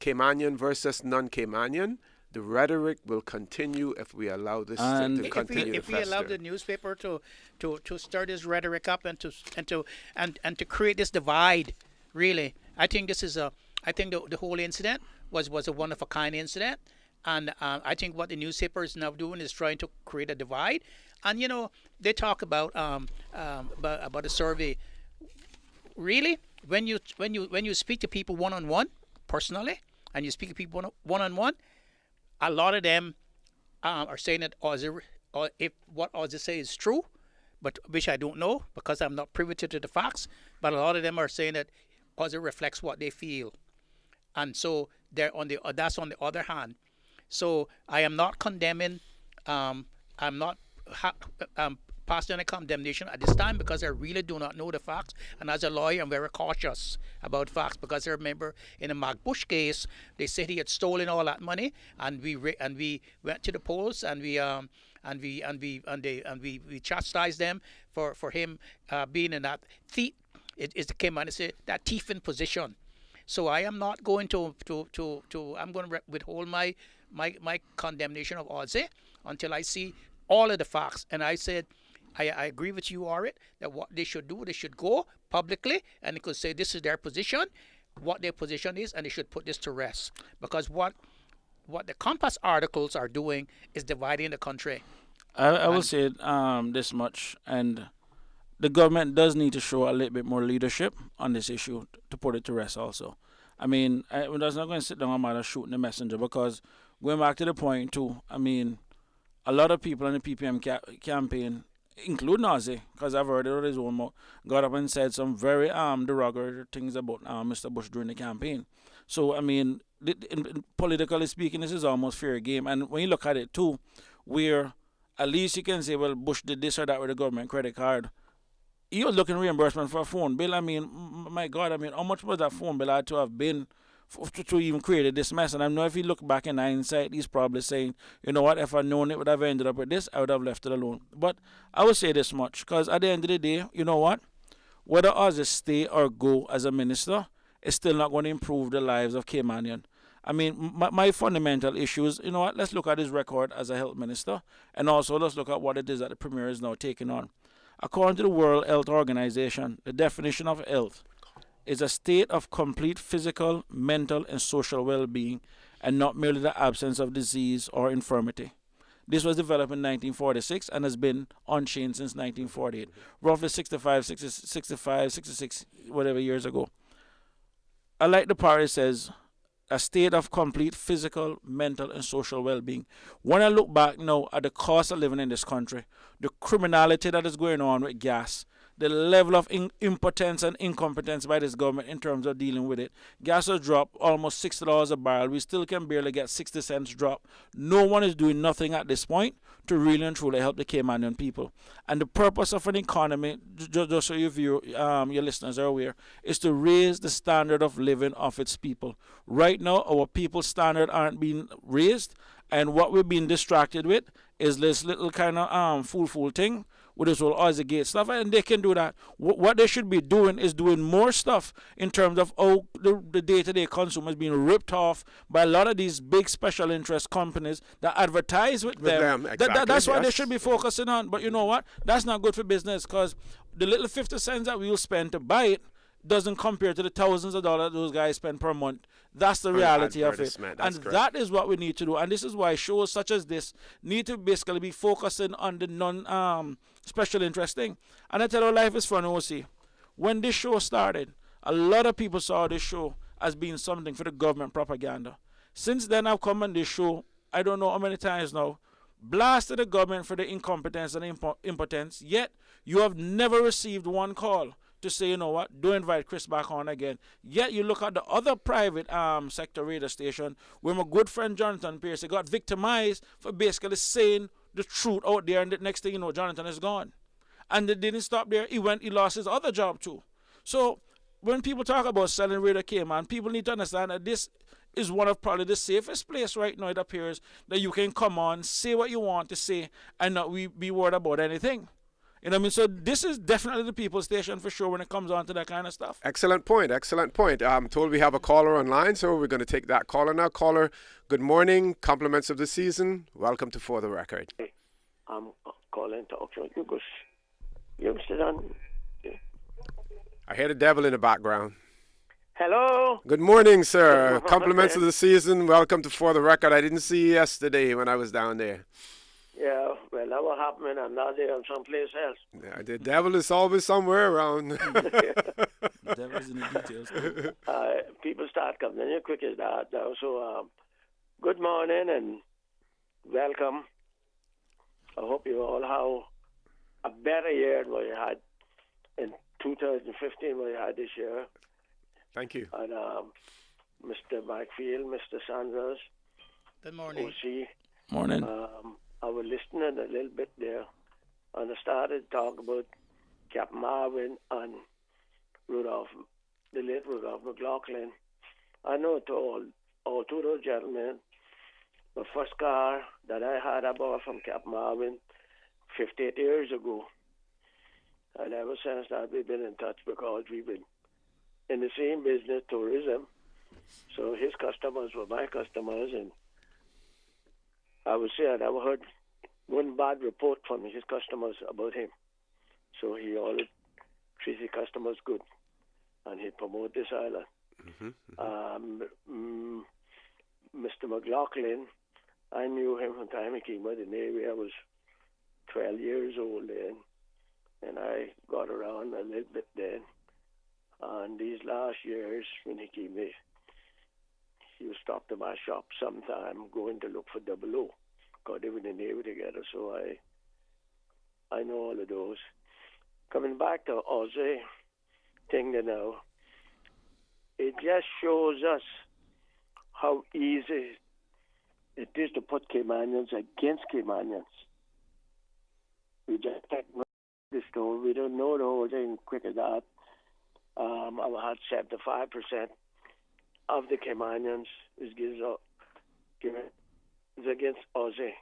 Caymanian versus non-Caymanian. The rhetoric will continue if we allow this to continue. If we allow the newspaper to stir this rhetoric up and to create this divide, really, I think this is I think the whole incident was a one of a kind incident, and I think what the newspaper is now doing is trying to create a divide. And they talk about a survey. Really, when you speak to people one on one, personally, and you speak to people one on one. A lot of them are saying that if what Ozzy say is true, but which I don't know because I'm not privy to the facts. But a lot of them are saying that Ozzy reflects what they feel, and so that's on the other hand. So I am not condemning. I'm not passing on a condemnation at this time because I really do not know the facts. And as a lawyer, I'm very cautious about facts because I remember in the Mark Bush case, they said he had stolen all that money, and we went to the polls and we chastised them for him being in that thief. It came out and said that thieving position. So I am not going to I'm going to withhold my condemnation of Ozzy until I see all of the facts. And I said, I agree with you, Orit, that what they should do, they should go publicly and they could say this is their position, what their position is, and they should put this to rest. Because what what the Compass articles are doing is dividing the country. I will say this much, and the government does need to show a little bit more leadership on this issue to put it to rest also. I mean, we're just not going to sit down and matter shooting the messenger, because going back to the point too, I mean, a lot of people in the PPM campaign, including Ozzy, because I've heard it on his own mouth, got up and said some very derogatory things about Mr. Bush during the campaign. So, I mean, politically speaking, this is almost fair game. And when you look at it too, where at least you can say, well, Bush did this or that with a government credit card. He was looking reimbursement for a phone bill. I mean, my God, I mean, how much was that phone bill had to have been to even create this mess? And I know if you look back in hindsight, he's probably saying, you know what, if I'd known it would have ended up with this, I would have left it alone. But I would say this much, because at the end of the day, you know what? Whether Ozzy stay or go as a minister, it's still not going to improve the lives of Caymanian. I mean, my fundamental issue is, you know what, let's look at his record as a health minister, and also let's look at what it is that the Premier is now taking on. According to the World Health Organization, the definition of health is a state of complete physical, mental, and social well-being, and not merely the absence of disease or infirmity. This was developed in 1946 and has been unchanged since 1948, roughly 66 whatever years ago. I like the part it says, a state of complete physical, mental, and social well-being. When I look back now at the cost of living in this country, the criminality that is going on with gas, the level of impotence and incompetence by this government in terms of dealing with it. Gas has dropped almost $60 a barrel. We still can barely get 60 cents drop. No one is doing nothing at this point to really and truly help the Caymanian people. And the purpose of an economy, just so your listeners are aware, is to raise the standard of living of its people. Right now, our people's standard aren't being raised, and what we're being distracted with is this little kind of fool thing with this whole Ozzy Gate stuff, and they can do that. What they should be doing is doing more stuff in terms of how the day-to-day consumer is being ripped off by a lot of these big special interest companies that advertise with them. Exactly, that's what they yes. should be focusing on. But you know what? That's not good for business, because the little 50 cents that we'll spend to buy it doesn't compare to the thousands of dollars those guys spend per month. That's the reality of it. And that is what we need to do. And this is why shows such as this need to basically be focusing on the non-special interest thing. And I tell you, life is fun, OC. When this show started, a lot of people saw this show as being something for the government propaganda. Since then, I've come on this show, I don't know how many times now, blasted the government for the incompetence and impotence, yet you have never received one call to say, you know what, don't invite Chris back on again. Yet you look at the other private sector radio station where my good friend Jonathan Pierce got victimized for basically saying the truth out there, and the next thing you know, Jonathan is gone. And they didn't stop there. He lost his other job too. So when people talk about selling Radio Cayman, people need to understand that this is one of probably the safest place right now, it appears, that you can come on, say what you want to say, and not be worried about anything. You know what I mean? So this is definitely the people's station for sure when it comes on to that kind of stuff. Excellent point. Excellent point. I'm told we have a caller online, so we're going to take that caller now. Caller, good morning. Compliments of the season. Welcome to For the Record. I'm calling to talk to you because you sit on. I hear the devil in the background. Hello. Good morning, sir. Compliments of the season. Welcome to For the Record. I didn't see you yesterday when I was down there. Yeah, well, that was happening. I'm not there. I'm someplace else. Yeah, the devil is always somewhere around. The devil's in the details. People start coming in quick as that now. So, good morning and welcome. I hope you all have a better year than what you had in 2015, what you had this year. Thank you. And Mr. Blackfield, Mr. Sanders, Good morning. OC. Morning. I was listening a little bit there, and I started to talk about Captain Marvin and Rudolph, the late Rudolph McLaughlin. I know to all two of those gentlemen, the first car that I had I bought from Captain Marvin 58 years ago. And ever since that, we've been in touch because we've been in the same business, tourism. So his customers were my customers, and I would say I never heard one bad report from his customers about him. So he always treats his customers good, and he promote this island. Mr. McLaughlin, I knew him from the time he came out of the Navy. I was 12 years old then, and I got around a little bit then. And these last years, when he came in, he was stopped at my shop sometime going to look for Double O, because they were in the Navy together, so I know all of those. Coming back to Aussie thing now, it just shows us how easy it is to put Caymanians against Caymanians. We just take the story. We don't know the whole thing quick as that. I've had 75% of the Caymanians is against Aussie.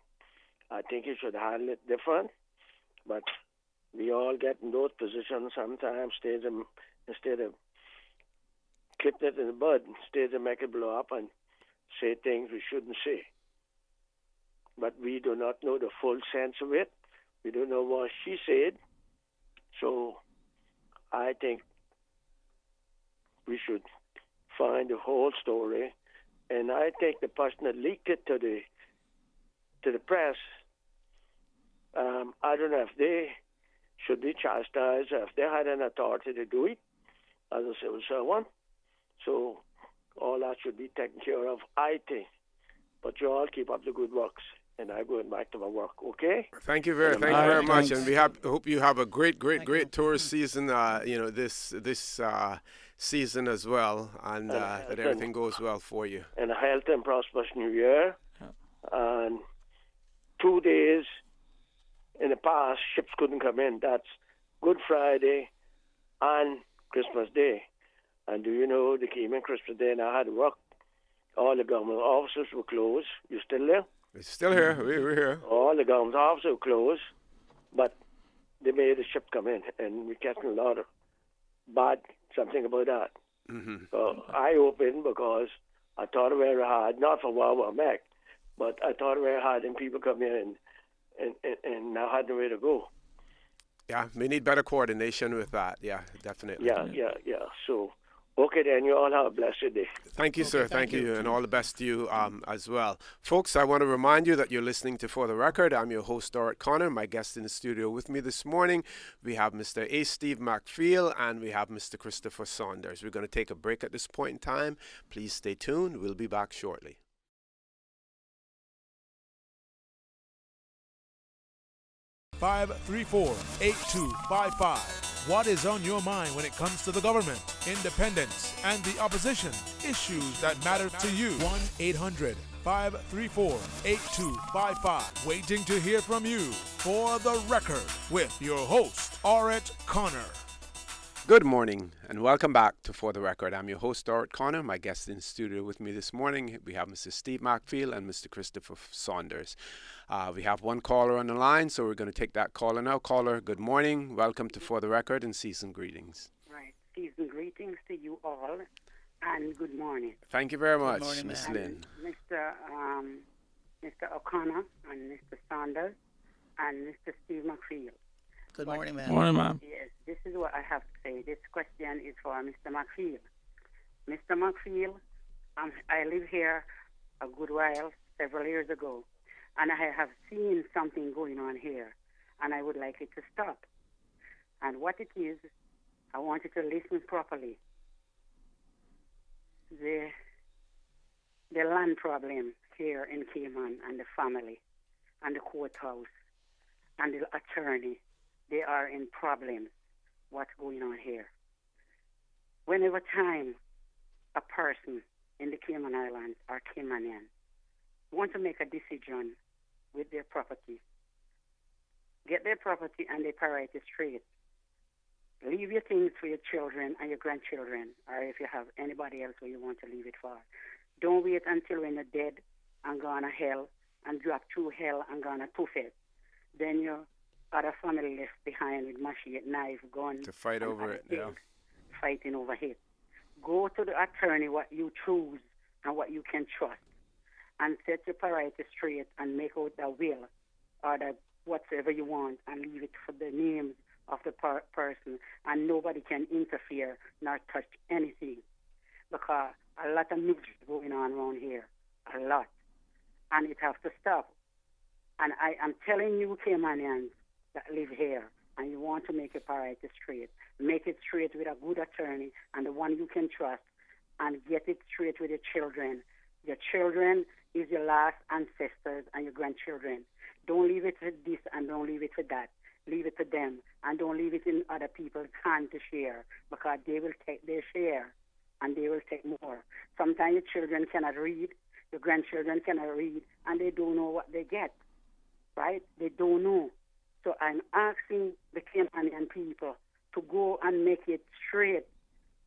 I think you should handle it different, but we all get in those positions sometimes, instead of clipping it in the bud, instead of make it blow up and say things we shouldn't say. But we do not know the full sense of it. We don't know what she said. So I think we should find the whole story. And I think the person that leaked it to the press, I don't know if they should be chastised, or if they had an authority to do it as a civil servant. So all that should be taken care of, I think. But you all keep up the good works, and I'm going back to my work, okay? Thank you very much, and we hope you have a great tourist season. This season as well, and that everything goes well for you. And a healthy and prosperous New Year. And 2 days in the past, ships couldn't come in. That's Good Friday and Christmas Day. And do you know, the Cayman Christmas Day, and I had to work. All the government offices were closed. You still there? We're still here. We're here. All the government offices were closed, but they made the ship come in, and we kept a lot of bad something about that. Mm-hmm. So I opened because I thought it very hard, not for Wawa Mac, but I thought it very hard, and people come in and now had nowhere to go. Yeah, we need better coordination with that. Yeah, definitely. Yeah. So, okay, then you all have a blessed day. Thank you, sir. Thank you, and all the best to you as well. Folks, I want to remind you that you're listening to For the Record. I'm your host, Dorit Connor. My guest in the studio with me this morning, we have Mr. A. Steve McPhail, and we have Mr. Christopher Saunders. We're going to take a break at this point in time. Please stay tuned. We'll be back shortly. 534-8255. What is on your mind when it comes to the government, independence, and the opposition? Issues that matter to you. 1-800-534-8255. Waiting to hear from you. For the Record with your host, Dorit Connor. Good morning and welcome back to For the Record. I'm your host, Dorit Connor. My guest in the studio with me this morning, we have Mr. Steve McPhail and Mr. Christopher Saunders. We have one caller on the line, so we're going to take that caller now. Caller, good morning. Welcome to For the Record and season greetings. Right. Season greetings to you all and good morning. Thank you very much, morning, Miss ma'am. Lynn. Mr. O'Connor and Mr. Saunders and Mr. Steve McPhail. Good morning, ma'am. Morning, ma'am. Yes, this is what I have to say. This question is for Mr. McPhail. Mr. McPhail, I live here a good while, several years ago, and I have seen something going on here, and I would like it to stop. And what it is, I want you to listen properly. The land problem here in Cayman and the family and the courthouse and the attorney, they are in problems. What's going on here? Whenever time a person in the Cayman Islands or Caymanian want to make a decision with their property, get their property and their priority straight. Leave your things for your children and your grandchildren, or if you have anybody else who you want to leave it for. Don't wait until when you're dead and gone to hell and drop through hell and gone to Tufet. Then your other family left behind with machete, knife, gun. To fight over it, yeah. Fighting over it. Go to the attorney what you choose and what you can trust, and set your priority straight and make out the will or the whatever you want and leave it for the names of the person, and nobody can interfere nor touch anything, because a lot of misery going on around here, a lot, and it has to stop. And I am telling you, Caymanians that live here, and you want to make your priority straight, make it straight with a good attorney and the one you can trust, and get it straight with your children. Your children is your last ancestors and your grandchildren. Don't leave it to this and don't leave it to that. Leave it to them, and don't leave it in other people's hands to share, because they will take their share and they will take more. Sometimes your children cannot read, your grandchildren cannot read, and they don't know what they get, right? They don't know. So I'm asking the Caymanian people to go and make it straight.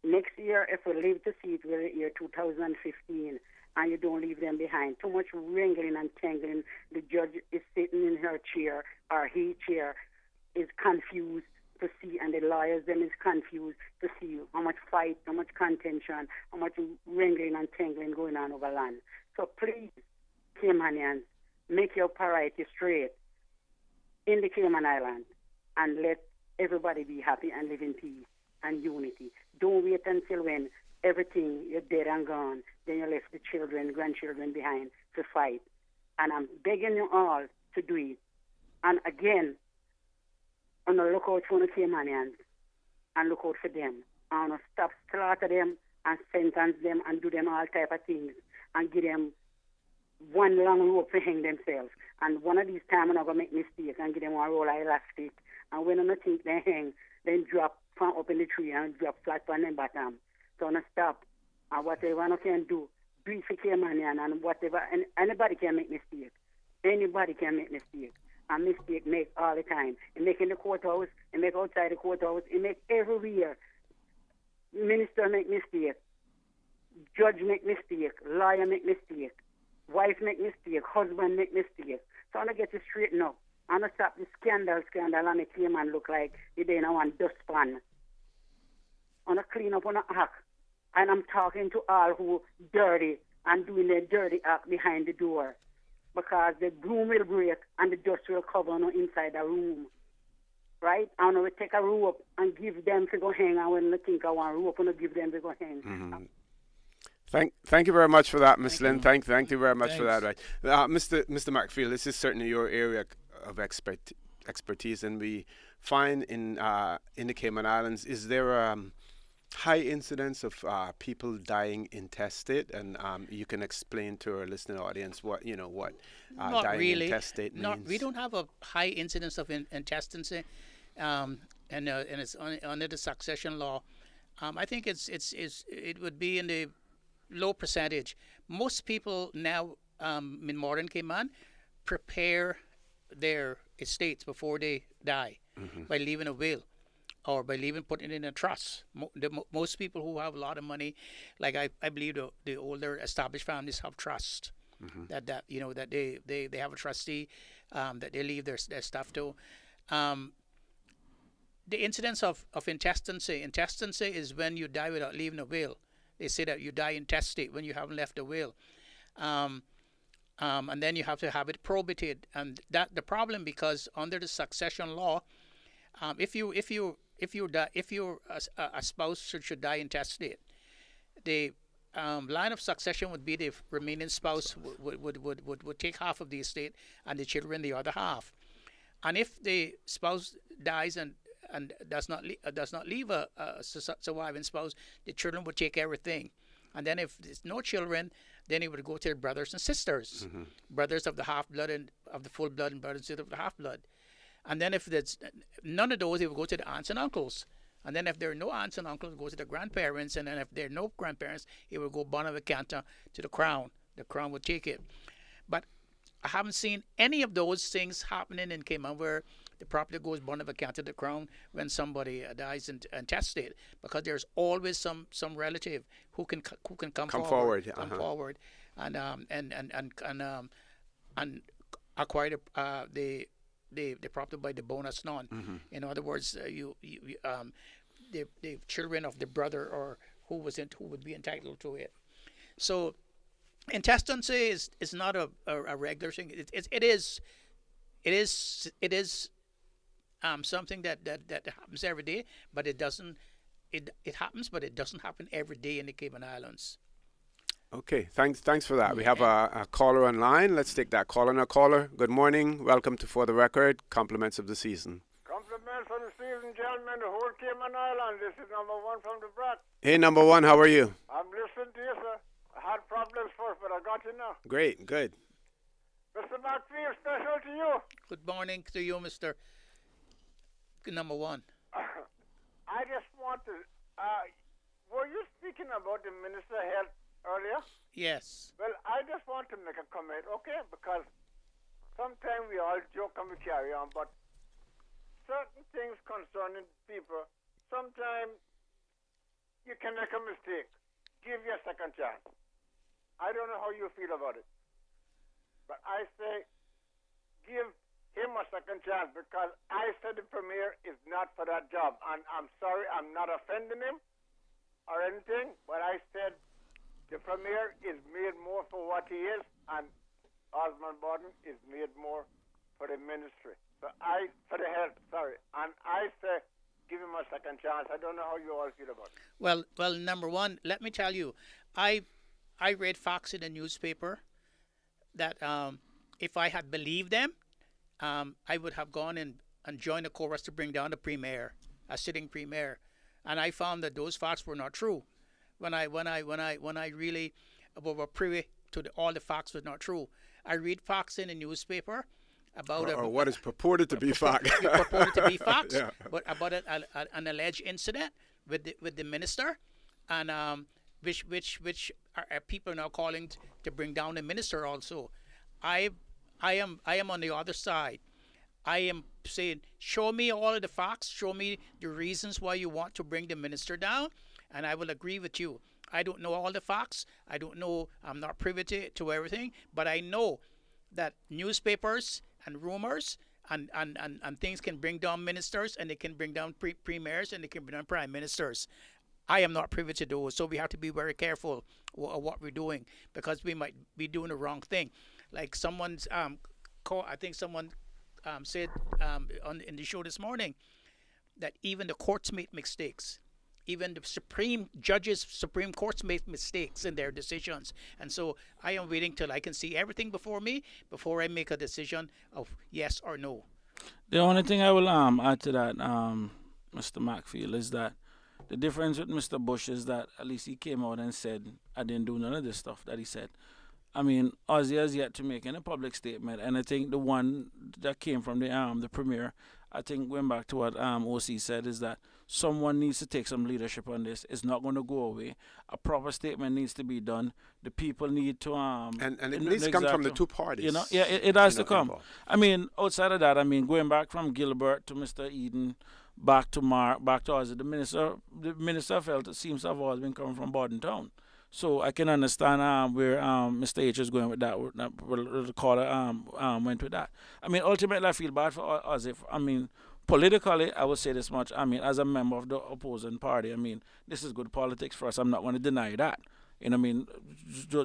Next year, if we live to see it, we're in the year 2015, and you don't leave them behind. Too much wrangling and tangling. The judge is sitting in her chair, or his chair, is confused to see, and the lawyers then is confused to see how much fight, how much contention, how much wrangling and tangling going on over land. So please, Caymanians, make your priority straight in the Cayman Islands and let everybody be happy and live in peace and unity. Don't wait until when everything, you're dead and gone, then you left the children, grandchildren behind to fight. And I'm begging you all to do it. And again, I'm going to look out for the Caymanians and look out for them. I'm going to stop slaughter them and sentence them and do them all type of things and give them one long rope to hang themselves. And one of these times I'm not going to make mistakes and give them one roll of elastic. And when I don't think they hang, then drop from up in the tree and drop flat on their bottom. So I'm going to stop. And whatever I can do it for Caymanian and whatever. And anybody can make mistakes. Anybody can make mistakes. And mistake make all the time. It make in the courthouse, it make outside the courthouse, it make everywhere. Minister make mistake, judge make mistake, lawyer make mistake, wife make mistake, husband make mistake. So I'm going to get it straightened up. I'm going to stop the scandal and make Cayman look like they're in one dustpan. I'm going to clean up on the act. And I'm talking to all who dirty and doing their dirty act behind the door. Because the broom will break and the dust will cover on inside the room. Right? And we take a rope and give them to go hang. And when they think I want rope, and give them to go hang. Mm-hmm. Thank you very much for that, Miss Lynn. Thank you very much Thanks. for that. Right, Mr. McPhail, this is certainly your area of expertise, and we find in the Cayman Islands, is there high incidence of people dying intestate, and you can explain to our listening audience what Not dying really. intestate means. We don't have a high incidence of intestacy, and it's under the succession law. I think it would be in the low percentage. Most people now in modern Cayman prepare their estates before they die by leaving a will, or by putting it in a trust. Most people who have a lot of money, like I believe the older established families have trust. That they have a trustee that they leave their stuff to. The incidence of intestacy is when you die without leaving a will. They say that you die intestate when you haven't left a will. And then you have to have it probated, and that the problem, because under the succession law, if a spouse should die intestate, the line of succession would be the remaining spouse would take half of the estate and the children the other half. And if the spouse dies and does not leave a surviving spouse, the children would take everything. And then if there's no children, then it would go to their brothers and sisters, brothers of the half blood and of the full blood, and brothers and sisters of the half blood. And then if there's none of those, it would go to the aunts and uncles. And then if there are no aunts and uncles, it goes to the grandparents. And then if there are no grandparents, it would go bona vacanta to the crown. The crown would take it. But I haven't seen any of those things happening in Cayman where the property goes bona vacanta to the crown when somebody dies intestate, because there's always some relative who can come forward and acquire the property by the bonus non. In other words, the children of the brother or who would be entitled to it. So intestacy is not a regular thing. It is something that happens every day, but it happens, but it doesn't happen every day in the Cayman Islands. Okay, thanks for that. We have a caller online. Let's take that caller. Now, caller, good morning. Welcome to For the Record, compliments of the season. Compliments on the season, gentlemen. The whole Cayman Island. This is number one from the Brat. Hey, number one, how are you? I'm listening to you, sir. I had problems first, but I got you now. Great, good. Mr. McPhee, special to you. Good morning to you, Mr. Number one. I just want to... were you speaking about the Minister of Health earlier? Yes. Well, I just want to make a comment, okay? Because sometimes we all joke and we carry on, but certain things concerning people, sometimes you can make a mistake. Give you a second chance. I don't know how you feel about it, but I say give him a second chance because I said the Premier is not for that job. And I'm sorry, I'm not offending him or anything, but I said the Premier is made more for what he is, and Osmond Borden is made more for the ministry. So for the health, sorry. And I say, give him a second chance. I don't know how you all feel about it. Well, number one, let me tell you, I read facts in the newspaper that if I had believed them, I would have gone and joined the chorus to bring down the Premier, a sitting Premier, and I found that those facts were not true. When I really were privy to all the facts was not true. I read facts in the newspaper about or what is purported to be fact. Purported to be facts, Yeah. but about an alleged incident with the minister, and which are people are now calling to bring down the minister also. I am on the other side. I am saying, show me all of the facts, show me the reasons why you want to bring the minister down, and I will agree with you. I don't know all the facts. I don't know. I'm not privy to everything, but I know that newspapers and rumors and things can bring down ministers, and they can bring down premiers, and they can bring down prime ministers. I am not privy to those, so we have to be very careful of what we're doing, because we might be doing the wrong thing. Like someone's I think someone said in the show this morning that even the courts make mistakes. Even the Supreme Courts make mistakes in their decisions. And so I am waiting till I can see everything before me before I make a decision of yes or no. The only thing I will add to that, Mr. Macfield, is that the difference with Mr. Bush is that at least he came out and said, I didn't do none of this stuff that he said. I mean, Ozzy has yet to make any public statement, and I think the one that came from the Premier, I think going back to what OC said, is that someone needs to take some leadership on this. It's not going to go away. A proper statement needs to be done. The people need to and it needs to come from the two parties. You know, yeah, it has to come. Involved. I mean, outside of that, I mean, going back from Gilbert to Mr. Eden, back to Ozzy, the minister of Health, it seems to have always been coming from Borden Town. So I can understand where Mr. H is going with that. Where the caller went with that. I mean, ultimately, I feel bad for us. Politically, I would say this much. I mean, as a member of the opposing party, I mean, this is good politics for us. I'm not going to deny that. You know what I mean?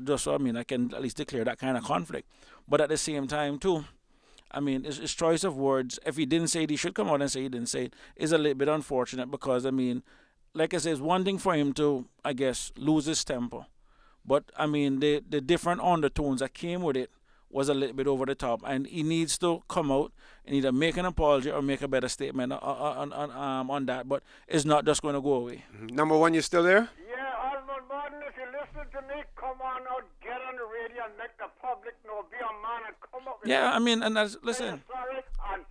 Just so, I mean, I can at least declare that kind of conflict. But at the same time, too, I mean, his choice of words, if he didn't say it, he should come out and say he didn't say it, is a little bit unfortunate because, I mean, like I said, it's one thing for him to, I guess, lose his temper. But, I mean, the different undertones that came with it was a little bit over the top. And he needs to come out and either make an apology or make a better statement on that. But it's not just going to go away. Mm-hmm. Number one, you still there? Yeah, Osmond Borden, if you listen to me, come on out, get on the radio and make the public know. Be a man and come up with I mean, and that's, listen. Sorry, and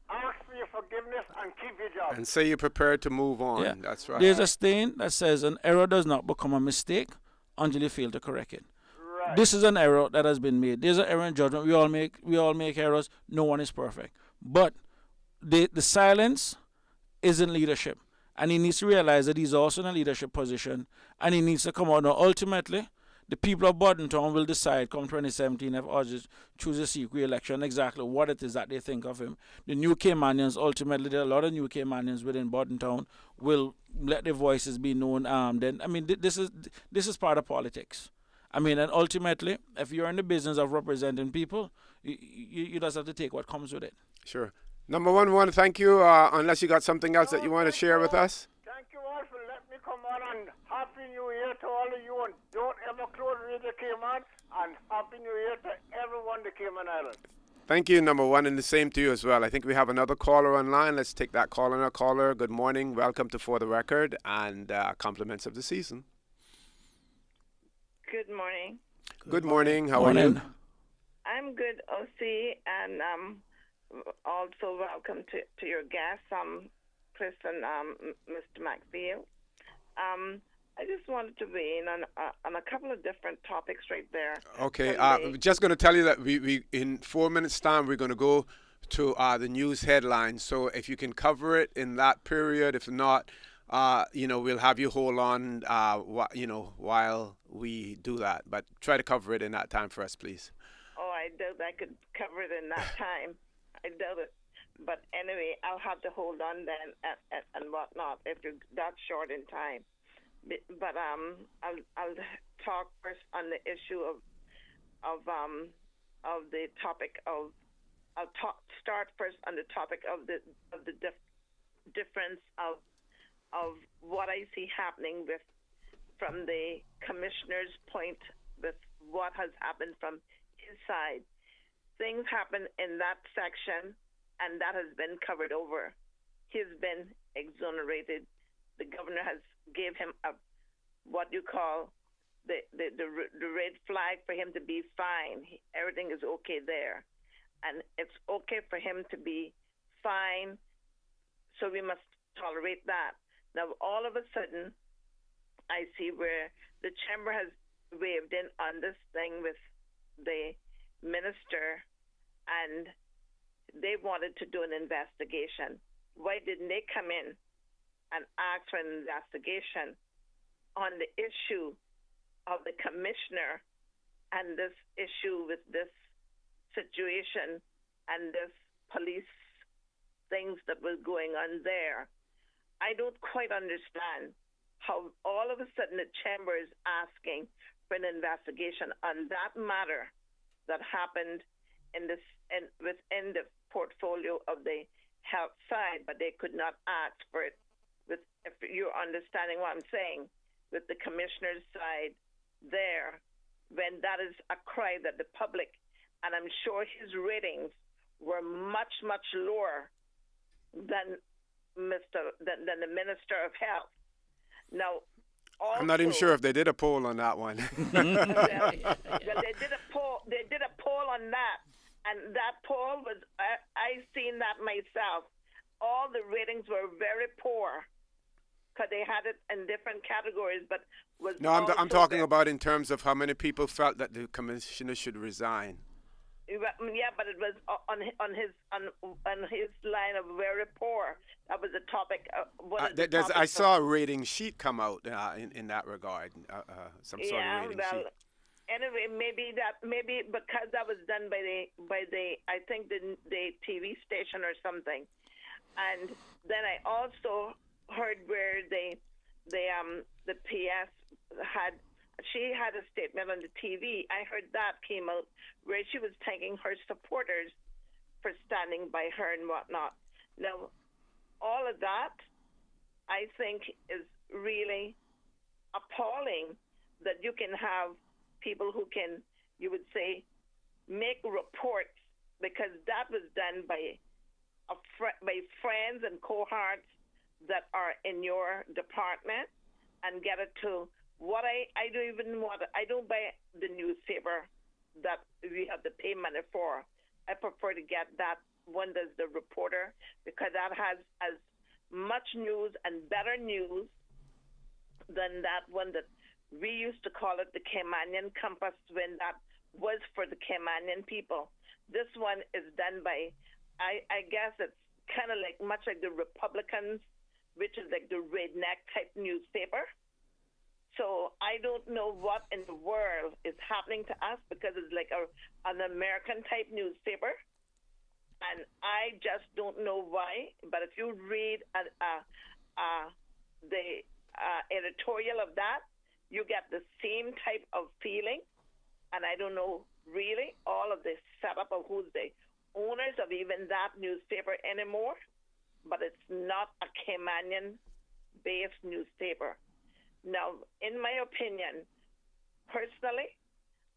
ask for your forgiveness and keep your job. And say you're prepared to move on. Yeah. That's right. There's a saying that says an error does not become a mistake until you fail to correct it. Right. This is an error that has been made. There's an error in judgment. We all make errors. No one is perfect. But the silence isn't leadership. And he needs to realize that he's also in a leadership position. And he needs to come out. Now, ultimately, the people of Bordentown will decide come 2017 if Ozzy chooses to seek re-election exactly what it is that they think of him. The new Caymanians, ultimately, there are a lot of new Caymanians within Bordentown, will let their voices be known. Then, I mean, this is part of politics. I mean, and ultimately, if you're in the business of representing people, you just have to take what comes with it. Sure. Number one, we want to thank you, unless you got something else that you want to share with us. Thank you all for letting me come on, and Happy New Year to all of you, and don't ever close the Cayman, and Happy New Year to everyone in the Cayman Islands. Thank you, number one, and the same to you as well. I think we have another caller online. Let's take that caller. Now, caller, good morning. Welcome to For the Record and compliments of the season. Good morning. Good morning. How are you? I'm good, OC, and also welcome to your guests, Chris and Mr. McField. I just wanted to weigh in on a couple of different topics right there. Okay, just going to tell you that we in 4 minutes' time we're going to go to the news headlines. So if you can cover it in that period, if not, we'll have you hold on, while we do that. But try to cover it in that time for us, please. Oh, I doubt I could cover it in that time. I doubt it. But anyway, I'll have to hold on then and whatnot if you're that short in time. But I'll talk first on the issue of the topic of start first on the topic of the difference of what I see happening from the commissioner's point with what has happened from his side. Things happen in that section, and that has been covered over. He's been exonerated. The governor has gave him what you call the red flag for him to be fine. Everything is okay there, and it's okay for him to be fine. So we must tolerate that. Now, all of a sudden, I see where the chamber has waved in on this thing with the minister, and they wanted to do an investigation. Why didn't they come in and ask for an investigation on the issue of the commissioner and this issue with this situation and this police things that was going on there? I don't quite understand how all of a sudden the chamber is asking for an investigation on that matter that happened within the portfolio of the health side, but they could not ask for it. If you're understanding what I'm saying, with the commissioner's side there, when that is a cry that the public, and I'm sure his ratings were much, much lower than the Minister of Health. Now, also, I'm not even sure if they did a poll on that one. well, they did a poll. They did a poll on that, and that poll was I seen that myself. All the ratings were very poor because they had it in different categories, but was no, I'm talking about in terms of how many people felt that the commissioner should resign. Yeah, but it was on his line of very poor. That was the topic. I saw a rating sheet come out in that regard. Some sort of rating sheet. Anyway, maybe because that was done by the I think the TV station or something, and then I also heard where the PS had. She had a statement on the TV. I heard that came out where she was thanking her supporters for standing by her and whatnot. Now, all of that, I think, is really appalling that you can have people who can, you would say, make reports, because that was done by friends and cohorts that are in your department, and get it to what I don't buy the newspaper that we have to pay money for. I prefer to get that one that's the reporter, because that has as much news and better news than that one that we used to call it the Caymanian Compass, when that was for the Caymanian people. This one is done by, I guess it's kind of like much like the Republicans, which is like the redneck type newspaper. So I don't know what in the world is happening to us, because it's like an American type newspaper, and I just don't know why. But if you read the editorial of that, you get the same type of feeling. And I don't know really all of the setup of who's the owners of even that newspaper anymore, but it's not a Caymanian-based newspaper. Now, in my opinion, personally,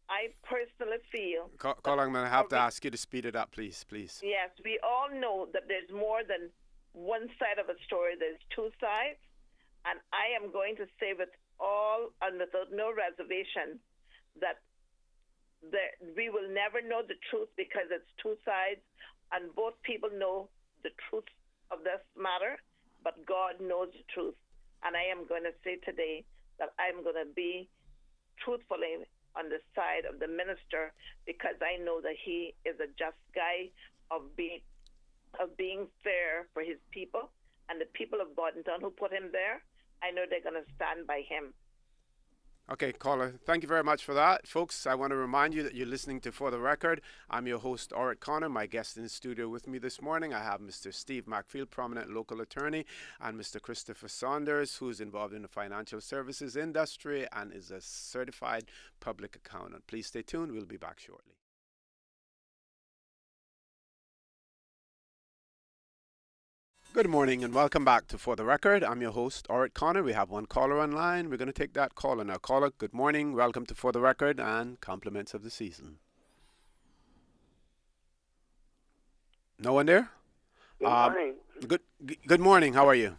I personally feel. Caller, I'm going to have to ask you to speed it up, please. Yes, we all know that there's more than one side of a story. There's two sides, and I am going to say with all and without no reservation that we will never know the truth because it's two sides, and both people know the truth of this matter, but God knows the truth. And I am going to say today that I'm going to be truthfully on the side of the minister because I know that he is a just guy of being fair for his people, and the people of Bordentown who put him there, I know they're going to stand by him. Okay, caller, thank you very much for that. Folks, I want to remind you that you're listening to For the Record. I'm your host, Orrit Connor. My guest in the studio with me this morning, I have Mr. Steve Macfield, prominent local attorney, and Mr. Christopher Saunders, who's involved in the financial services industry and is a certified public accountant. Please stay tuned. We'll be back shortly. Good morning and welcome back to For the Record. I'm your host, Orrit Connor. We have one caller online. We're going to take that caller now. Caller, good morning. Welcome to For the Record and compliments of the season. No one there? Good morning. Good morning. How are you?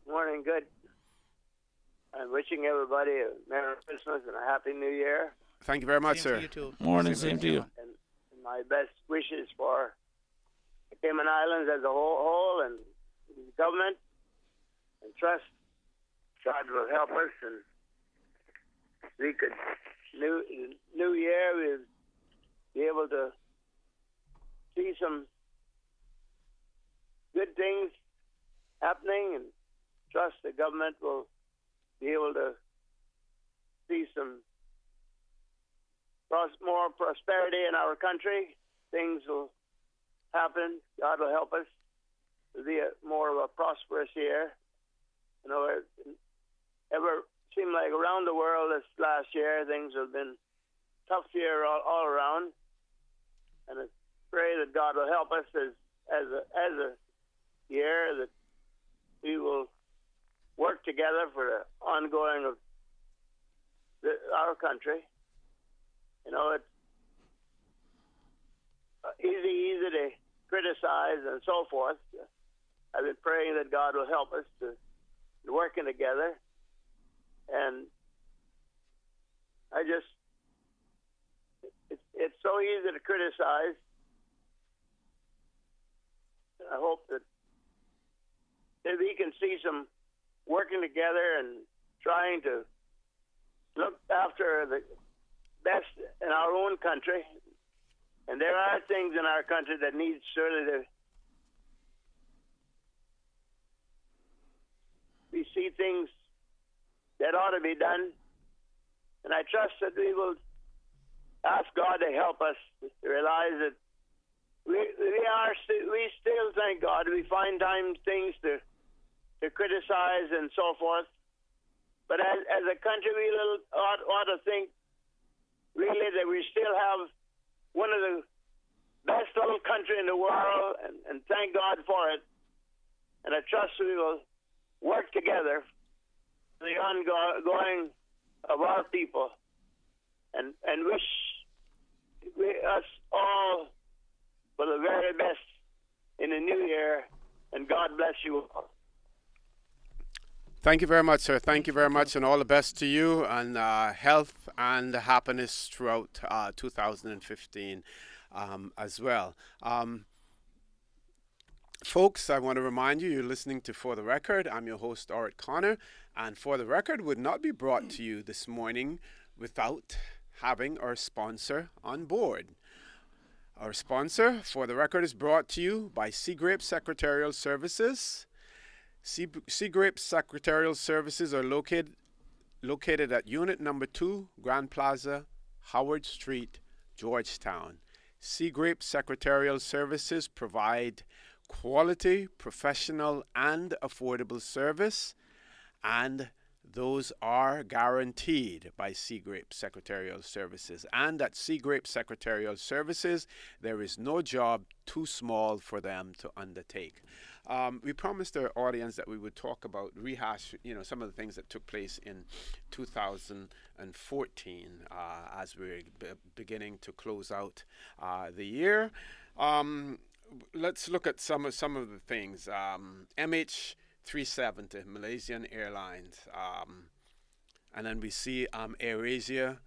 Morning, good. I'm wishing everybody a Merry Christmas and a Happy New Year. Thank you very much, Same sir. to you too. Morning, same to you. And my best wishes for the Cayman Islands as a whole and the government, and trust God will help us, and we could new year we'll be able to see some good things happening, and trust the government will be able to see some more prosperity in our country. Things will happen. God will help us to be more of a prosperous year. You know, it ever seemed like around the world this last year things have been tough year all around, and I pray that God will help us as a year, that we will work together for the ongoing of our country. You know, it's easy to criticize and so forth. I've been praying that God will help us to working together, and it's so easy to criticize. I hope that we can see some working together and trying to look after the best in our own country. And there are things in our country that need surely to we see things that ought to be done. And I trust that we will ask God to help us to realize that we still, thank God, we find times things to criticize and so forth. But as a country, we ought to think really that we still have one of the best little country in the world, and thank God for it. And I trust we will work together for the ongoing of our people, and wish us all for the very best in the new year, and God bless you all. Thank you very much, sir. Thank you very much, and all the best to you, and health and happiness throughout 2015 as well. Folks, I want to remind you, you're listening to For the Record. I'm your host, Orrit Connor, and For the Record would not be brought to you this morning without having our sponsor on board. Our sponsor, For the Record, is brought to you by Seagrape Secretarial Services. Seagrape Secretarial Services are located at Unit Number 2, Grand Plaza, Howard Street, Georgetown. Seagrape Secretarial Services provide quality, professional, and affordable service, and those are guaranteed by Seagrape Secretarial Services. And at Seagrape Secretarial Services, there is no job too small for them to undertake. We promised our audience that we would talk about, rehash, some of the things that took place in 2014 as we're beginning to close out the year. Let's look at some of the things. MH370, Malaysian Airlines. And then we see AirAsia,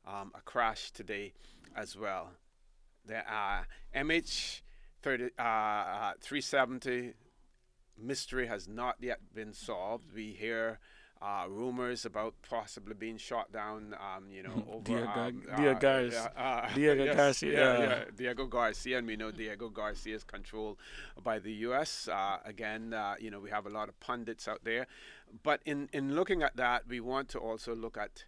a crash today as well. The MH370 mystery has not yet been solved. We hear rumors about possibly being shot down, over Diego Garcia. Diego Garcia, and we know Diego Garcia is controlled by the U.S. Again, we have a lot of pundits out there. But in looking at that, we want to also look at,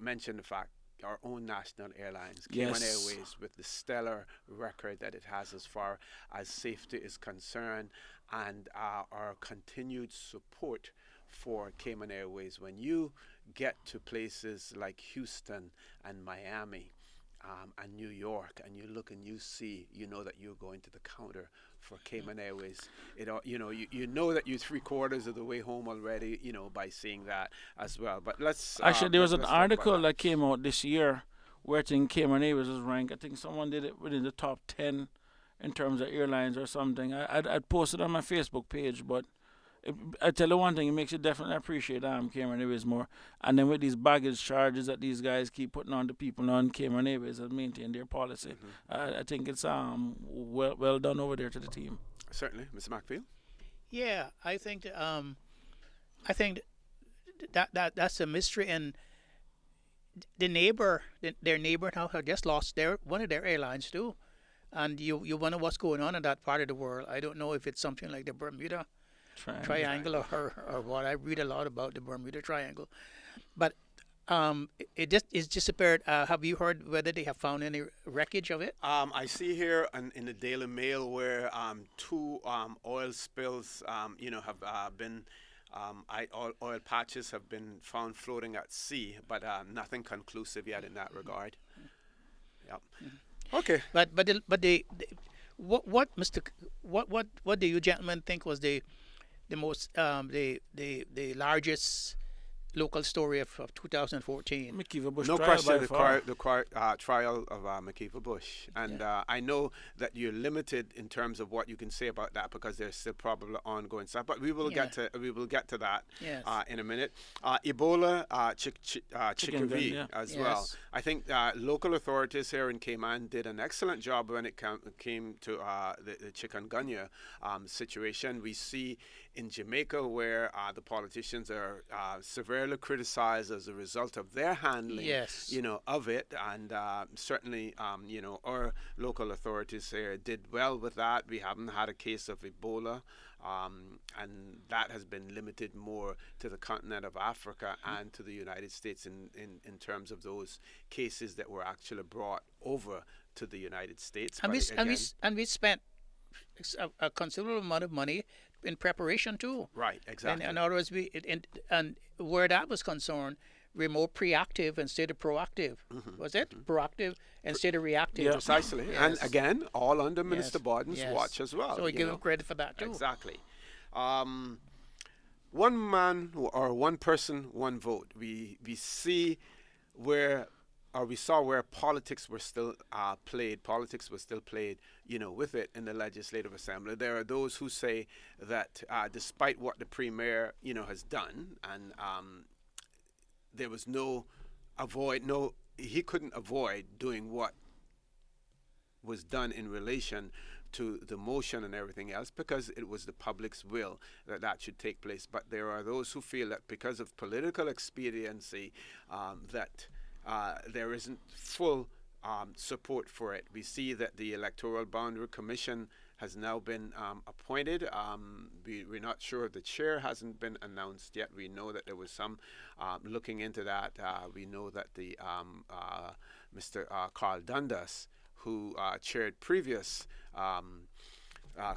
mention the fact, our own national airlines, Cayman Airways, with the stellar record that it has as far as safety is concerned, and our continued support for Cayman Airways. When you get to places like Houston and Miami and New York, and you look and you see, that you're going to the counter for Cayman Airways. You know that you're 3/4 of the way home already, by seeing that as well. But let's actually there was an article that came out this year where I think Cayman Airways was ranked. I think someone did it within the top 10 in terms of airlines or something. I'd posted on my Facebook page, but I tell you one thing, it makes you definitely appreciate Cayman Airways more. And then with these baggage charges that these guys keep putting on the people on Cayman Airways and maintain their policy, I think it's well done over there to the team. Certainly, Mr. McField. Yeah, I think that's a mystery, and their neighbor now have just lost one of their airlines too, and you wonder what's going on in that part of the world. I don't know if it's something like the Bermuda Triangle or what. I read a lot about the Bermuda Triangle, but it just disappeared. Have you heard whether they have found any wreckage of it? I see here in the Daily Mail where 2 oil spills, have been oil patches have been found floating at sea, but nothing conclusive yet in that regard. Yep. Okay. But what do you gentlemen think was the most the largest local story of 2014? McKeever Bush no trial question, by far. the trial of McKeever Bush, and I know that you're limited in terms of what you can say about that because there's still probably ongoing stuff. But we will get to that in a minute. Ebola, chikungunya as well. I think local authorities here in Cayman did an excellent job when it came to the chikungunya situation. We see in Jamaica where the politicians are severely criticized as a result of their handling, of it, and certainly, our local authorities here did well with that. We haven't had a case of Ebola, and that has been limited more to the continent of Africa and to the United States in terms of those cases that were actually brought over to the United States. And we spent a considerable amount of money in preparation too. Right, exactly. And in other words, and where that was concerned, we're more preactive instead of proactive. Was it proactive instead of reactive? Yeah, precisely. Yes. And again, all under Minister Borden's watch as well. So we give him credit for that too. Exactly. One man or one person, one vote. We see where. Or we saw where politics were still played. Politics was still played, with it in the Legislative Assembly. There are those who say that despite what the Premier, has done, and there was he couldn't avoid doing what was done in relation to the motion and everything else because it was the public's will that should take place. But there are those who feel that because of political expediency, that there isn't full support for it. We see that the Electoral Boundary Commission has now been appointed. We're not sure the chair hasn't been announced yet. We know that there was some looking into that. We know that the Mr. Carl Dundas, who chaired previous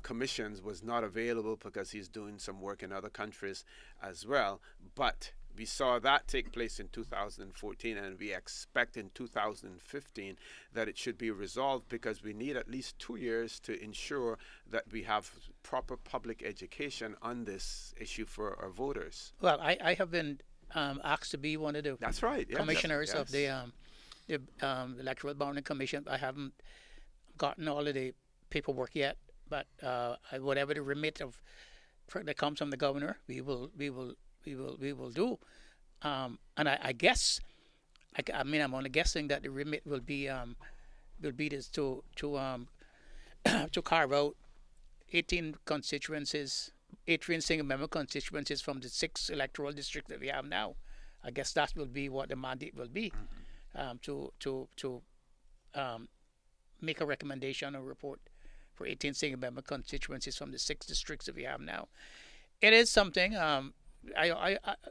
commissions, was not available because he's doing some work in other countries as well. But We saw that take place in 2014, and we expect in 2015 that it should be resolved, because we need at least 2 years to ensure that we have proper public education on this issue for our voters. Well, I have been asked to be one of the That's right. Yes. commissioners of Yes. the Electoral Boundary Commission. I haven't gotten all of the paperwork yet, but whatever the remit of that comes from the governor, we will do. And I guess, I mean, I'm only guessing that the remit will be this to to carve out 18 constituencies, 18 single member constituencies from the 6 electoral districts that we have now. I guess that will be what the mandate will be, to make a recommendation or report for 18 single member constituencies from the 6 districts that we have now. It is something.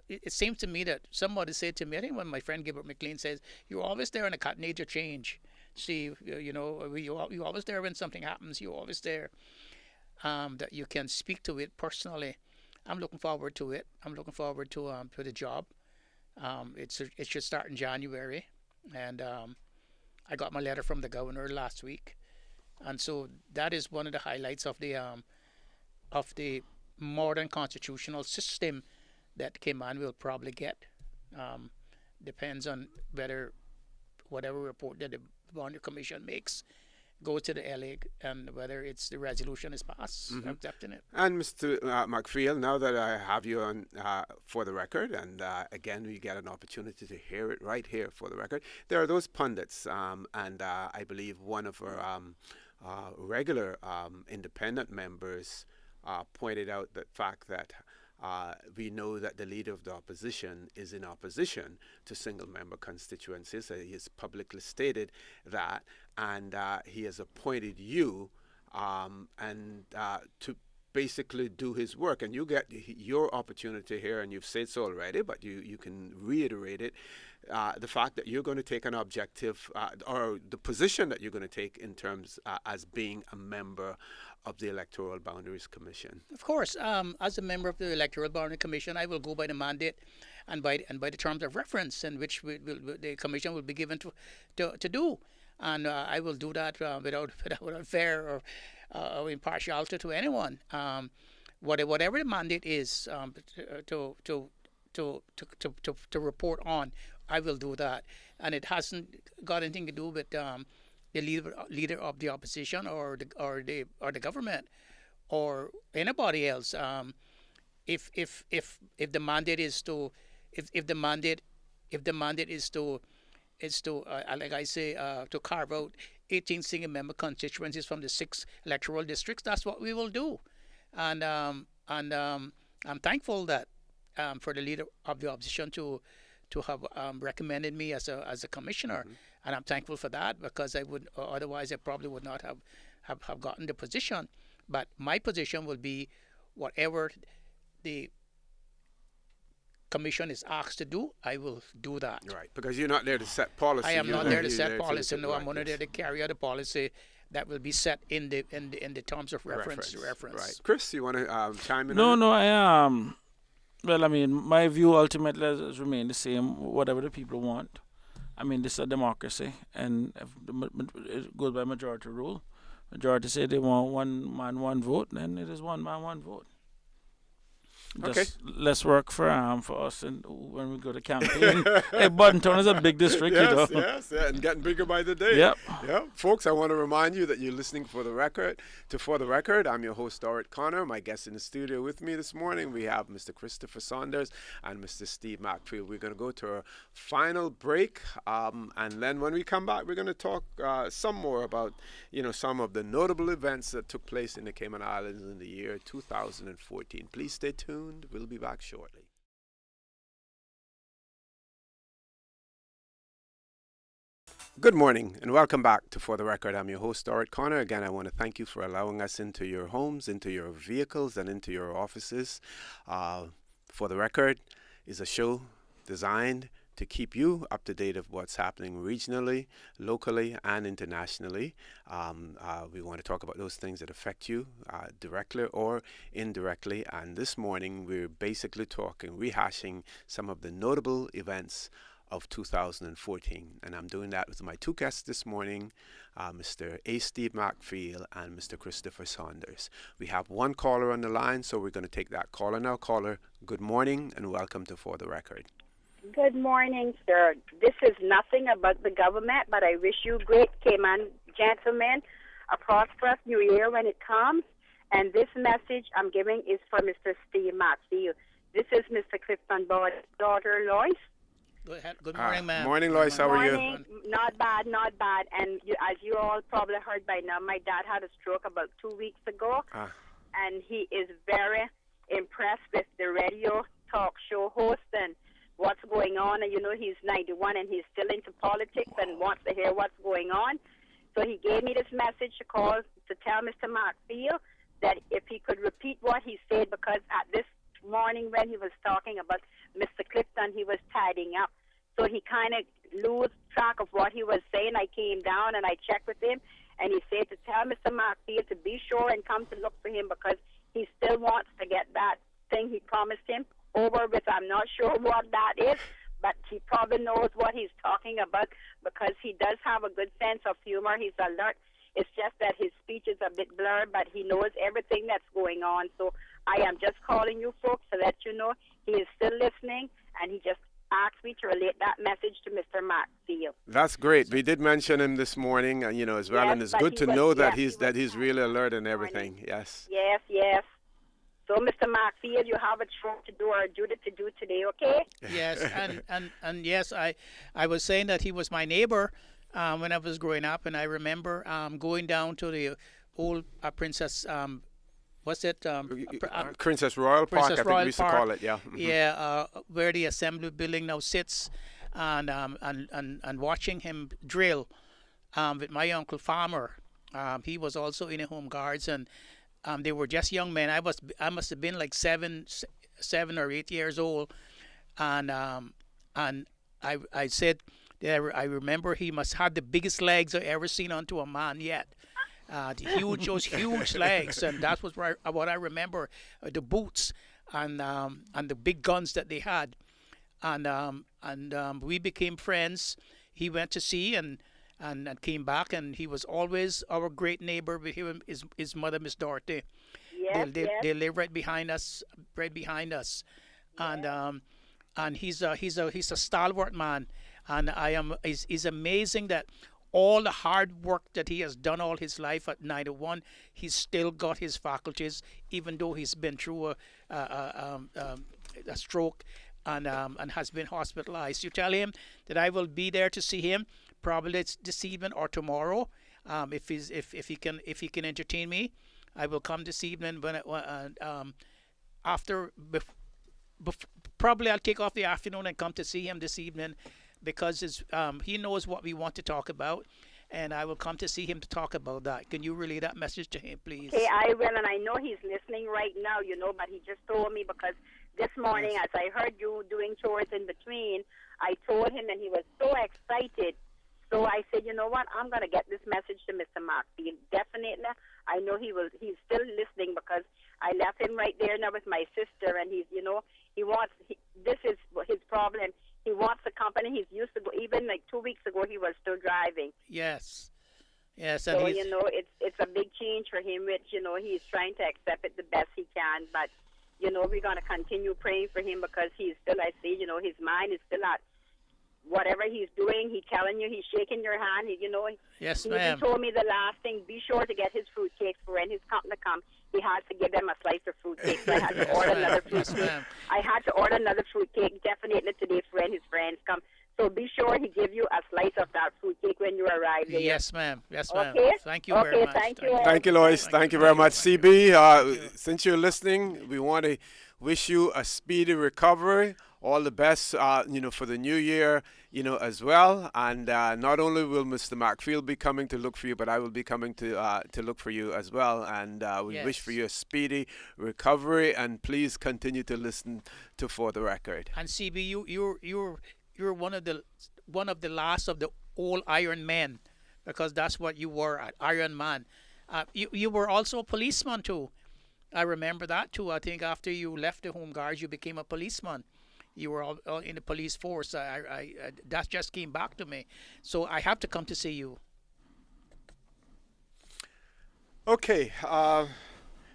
It seems to me that somebody said to me, I think when my friend Gilbert McLean says, "You're always there in a cotton age of change. See, you're always there when something happens. You're always there." That you can speak to it personally. I'm looking forward to it. I'm looking forward to the job. It should start in January, and I got my letter from the governor last week, and so that is one of the highlights of the modern constitutional system that Cayman will probably get. Depends on whatever report that the Boundary Commission makes goes to the LA, and whether it's the resolution is passed, accepting it. And Mr. McPhail, now that I have you on for the record, and again, we get an opportunity to hear it right here for the record, there are those pundits, and I believe one of our regular independent members pointed out the fact that we know that the leader of the opposition is in opposition to single-member constituencies. He has publicly stated that, and he has appointed you to basically do his work. And you get your opportunity here, and you've said so already, but you can reiterate it. The fact that you're going to take an objective, or the position that you're going to take in terms as being a member of the Electoral Boundaries Commission. Of course, as a member of the Electoral Boundary Commission, I will go by the mandate and by the terms of reference, in which the commission will be given to do, and I will do that without fair or impartiality to anyone. Whatever the mandate is to report on, I will do that, and it hasn't got anything to do with the leader of the opposition or the government or anybody else. If the mandate is to like I say, to carve out 18 single member constituencies from the 6 electoral districts, that's what we will do, and I'm thankful that for the leader of the opposition to have recommended me as a commissioner. And I'm thankful for that, because otherwise I probably would not have gotten the position. But my position will be whatever the commission is asked to do, I will do that. Right, because you're not there to set policy. I am not there to set policy. No, I'm only there to carry out the policy that will be set in the terms of reference. Right, Chris, you want to chime in? No, I am. Well, I mean, my view ultimately has remained the same. Whatever the people want. I mean, this is a democracy, and if it goes by majority rule. Majority say they want one man, one vote, then it is one man, one vote. Just less work for us, and when we go to campaign. Hey, Buttontown is a big district, Yes, and getting bigger by the day. Yep. Folks, I want to remind you that you're listening For the Record. I'm your host, Dorit Connor. My guests in the studio with me this morning, we have Mr. Christopher Saunders and Mr. Steve McPhail. We're going to go to our final break, and then when we come back, we're going to talk some more about, some of the notable events that took place in the Cayman Islands in the year 2014. Please stay tuned. We'll be back shortly. Good morning and welcome back to For the Record. I'm your host, Dorit Connor. Again, I want to thank you for allowing us into your homes, into your vehicles, and into your offices. For the Record is a show designed to keep you up to date of what's happening regionally, locally, and internationally. We want to talk about those things that affect you directly or indirectly. And this morning, we're basically rehashing some of the notable events of 2014. And I'm doing that with my two guests this morning, Mr. A. Steve Macfield and Mr. Christopher Saunders. We have one caller on the line, so we're going to take that caller now. Caller, good morning and welcome to For the Record. Good morning, sir. This is nothing about the government, but I wish you great Cayman gentlemen a prosperous new year when it comes. And this message I'm giving is for Mr. Steve Macfield. This is Mr. Clifton Ball's daughter, Lois. Good morning, ma'am. Morning, Lois. How are you? Not bad, not bad. And as you all probably heard by now, my dad had a stroke about 2 weeks ago. And he is very impressed with the radio talk show host and what's going on. And, you know, he's 91 and he's still into politics and wants to hear what's going on. So he gave me this message to call to tell Mr. Macfield that if he could repeat what he said, because at this morning when he was talking about Mr. Clifton, he was tidying up. So he kind of lose track of what he was saying. I came down and I checked with him, and he said to tell Mr. Macfield to be sure and come to look for him because he still wants to get that thing he promised him over with. I'm not sure what that is, but he probably knows what he's talking about because he does have a good sense of humor. He's alert. It's just that his speech is a bit blurred, but he knows everything that's going on. So I am just calling you folks to let you know he is still listening, and he just asked me to relate that message to Mr. Macfield. That's great. We did mention him this morning, you know, as well, yes, and it's good to know that he's really alert and everything. Morning. Yes. Yes, yes. So, Mr. Macfield, you have a chore to do or a duty to do today, okay? Yes, and yes, I was saying that he was my neighbor when I was growing up, and I remember going down to the old Princess. What's it? Princess Royal Park, Princess I think Royal we used to Park. call it, yeah. Yeah, where the assembly building now sits, and watching him drill with my uncle Farmer. He was also in the Home Guards, and they were just young men. I must have been like 7 or 8 years old, and I said that I remember he must have the biggest legs I ever seen onto a man yet. Those huge legs, and that was what I remember. The boots and the big guns that they had, and we became friends. He went to sea and came back, and he was always our great neighbor. With him, his mother, Miss Dorothy. Yes, They live right behind us, and he's a stalwart man, and it's amazing that all the hard work that he has done all his life at 91, he's still got his faculties, even though he's been through a stroke and has been hospitalized. You tell him that I will be there to see him, probably this evening or tomorrow. If he can entertain me, I will come this evening. Probably I'll take off the afternoon and come to see him this evening, because he knows what we want to talk about, and I will come to see him to talk about that. Can you relay that message to him, please? Okay, I will, and I know he's listening right now, you know, but he just told me because this morning, as I heard you doing chores in between, I told him, and he was so excited. So I said, you know what, I'm going to get this message to Mr. Macfield. Definitely, I know he's still listening because I left him right there now with my sister, and this is his problem. He wants the company. He's used to go. Even like 2 weeks ago, he was still driving. Yes. And so you know, it's a big change for him. Which you know, he's trying to accept it the best he can. But you know, we're gonna continue praying for him because he's still. I see, you know, his mind is still at whatever he's doing. He's telling you, he's shaking your hand. Yes, he ma'am. He told me the last thing. Be sure to get his fruitcakes for when his company comes. He has to give them a slice of fruitcake. So I had to order another fruitcake. I had to order another fruitcake definitely today for when his friends come. So be sure he give you a slice of that fruitcake when you arrive there. Yes, ma'am. Yes, ma'am. Okay? Thank you very much. Thank you. Thank you, Lois. Thank you very much, CB. Since you're listening, we want to wish you a speedy recovery. All the best, for the new year, as well. And not only will Mr. Macfield be coming to look for you, but I will be coming to look for you as well. And we wish for you a speedy recovery. And please continue to listen to For the Record. And CB, you're one of the last of the old Iron Men, because that's what you were, an Iron Man. You were also a policeman too. I remember that too. I think after you left the Home Guards, you became a policeman. You were all in the police force. That just came back to me. So I have to come to see you. Okay,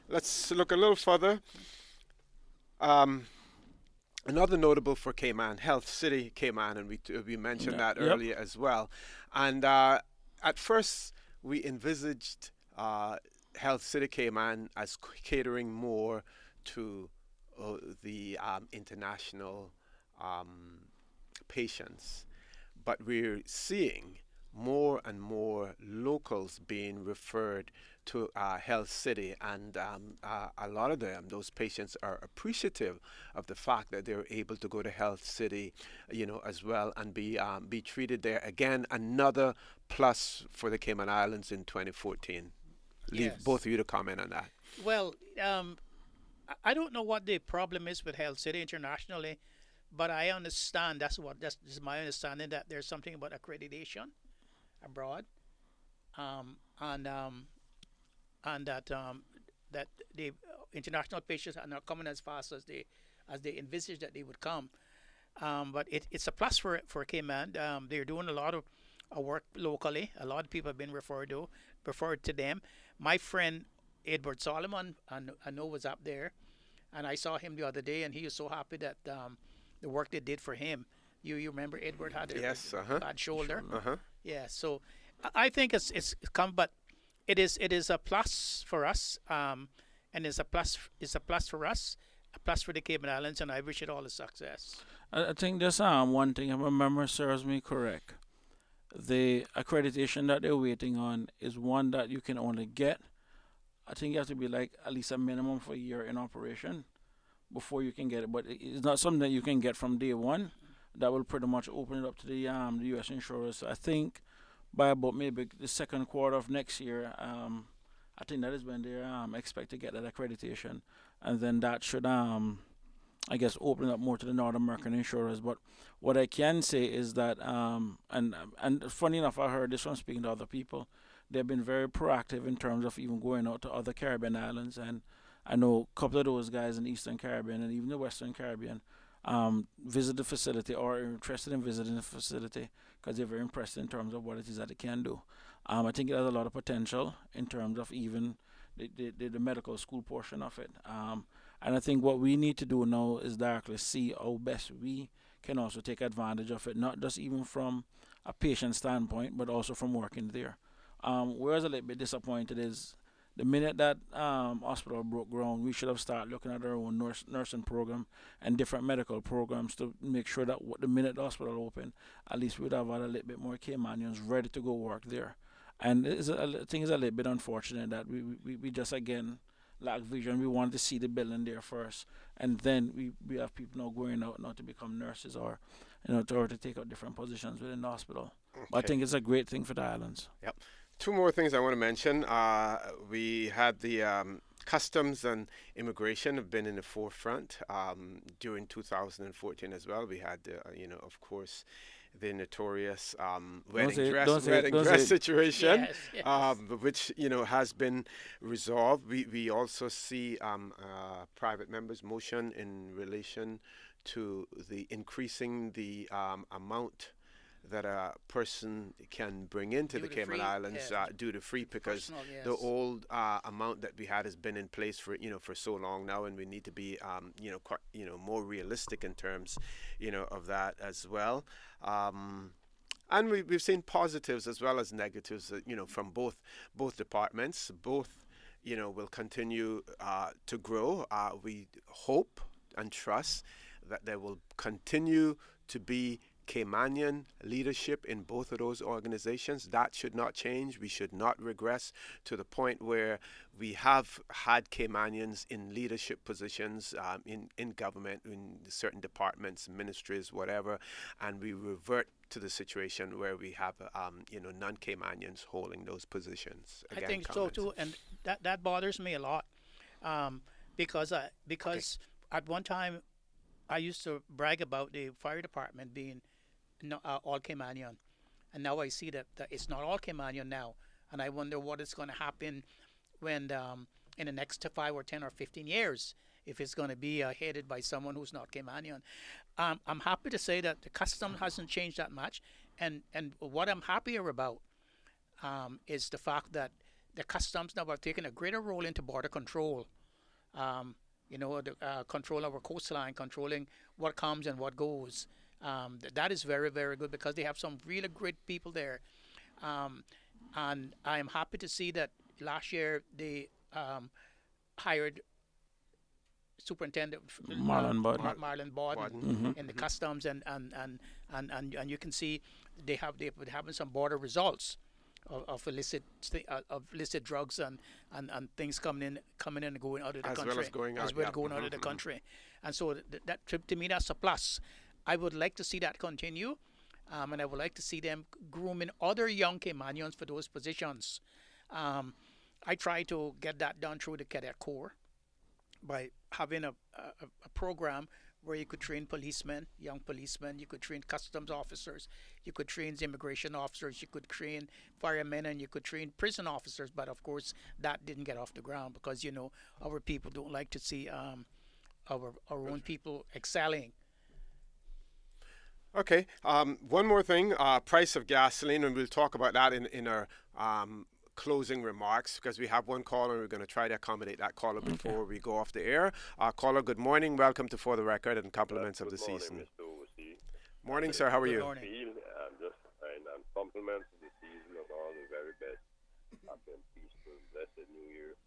let's look a little further. Another notable for Cayman, Health City Cayman, and we mentioned that earlier as well. And at first, we envisaged Health City Cayman as catering more to the international patients, but we're seeing more and more locals being referred to Health City, and a lot of them, those patients, are appreciative of the fact that they're able to go to Health City, as well, and be treated there. Again, another plus for the Cayman Islands in 2014. Leave both of you to comment on that. Well, I don't know what the problem is with Health City internationally, but I understand that's my understanding, that there's something about accreditation abroad, and that the international patients are not coming as fast as they envisaged that they would come. But it's a plus for Cayman. They're doing a lot of work locally. A lot of people have been referred to them. My friend Edward Solomon, I know, was up there, and I saw him the other day, and he was so happy that the work they did for him. You remember Edward had a bad shoulder. Yeah, so I think it's come, but it is a plus for us, and it's a plus for us, a plus for the Cayman Islands, and I wish it all a success. I think there's one thing, if my memory serves me correct. The accreditation that they're waiting on is one that you can only get. I think you have to be like at least a minimum for a year in operation before you can get it. But it's not something that you can get from day one. That will pretty much open it up to the U.S. insurers. So I think by about maybe the second quarter of next year, I think that is when they expect to get that accreditation, and then that should I guess open up more to the North American insurers. But what I can say is that and funny enough, I heard this from speaking to other people. They've been very proactive in terms of even going out to other Caribbean islands, and I know a couple of those guys in the Eastern Caribbean and even the Western Caribbean visit the facility or are interested in visiting the facility because they're very impressed in terms of what it is that it can do. I think it has a lot of potential in terms of even the medical school portion of it. And I think what we need to do now is directly see how best we can also take advantage of it, not just even from a patient standpoint, but also from working there. Where I was a little bit disappointed is the minute that hospital broke ground, we should have started looking at our own nursing program and different medical programs to make sure that the minute the hospital opened, at least we'd have had a little bit more Caymanians ready to go work there. And I think it's a little bit unfortunate that we just, again, lack vision. We wanted to see the building there first, and then we have people now going out now to become nurses or to take up different positions within the hospital. Okay. But I think it's a great thing for the islands. Yep. Two more things I want to mention. We had the customs and immigration have been in the forefront during 2014 as well. We had, of course, the notorious wedding dress situation, yes. Which has been resolved. We also see private members' motion in relation to the increasing the amount that a person can bring into the Cayman Islands duty free, because the old amount that we had has been in place for so long now, and we need to be more realistic in terms of that as well. And we've seen positives as well as negatives from both departments. Both will continue to grow. We hope and trust that there will continue to be Caymanian leadership in both of those organizations. That should not change. We should not regress to the point where we have had Caymanians in leadership positions in government, in certain departments, ministries, whatever, and we revert to the situation where we have non-Caymanians holding those positions. Again, I think comments. So too, and that bothers me a lot, because at one time I used to brag about the fire department being no, all Caymanian. And now I see that it's not all Caymanian now. And I wonder what is going to happen when in the next 5 or 10 or 15 years, if it's going to be headed by someone who's not Caymanian. I'm happy to say that the custom hasn't changed that much. And what I'm happier about is the fact that the customs now are taking a greater role into border control. The control of our coastline, controlling what comes and what goes. That is very, very good because they have some really great people there. And I am happy to see that last year they hired Superintendent Marlon Borden. Marlon Borden in the customs, and you can see they've been having some border results of illicit drugs and things coming in and going out of the country, well as going out, out of the country. And so that to me, that's a plus. I would like to see that continue, and I would like to see them grooming other young Caymanians for those positions. I try to get that done through the Cadet Corps by having a program where you could train policemen, young policemen, you could train customs officers, you could train immigration officers, you could train firemen, and you could train prison officers. But of course, that didn't get off the ground because, our people don't like to see our own people excelling. Okay. One more thing, price of gasoline, and we'll talk about that in our closing remarks because we have one caller and we're going to try to accommodate that caller before we go off the air. Caller, good morning. Welcome to For the Record and compliments of the season. Mr. O.C. Morning, sir. How are you? Good morning. And compliments of the season of all the very best. Happy and peaceful, blessed New Year.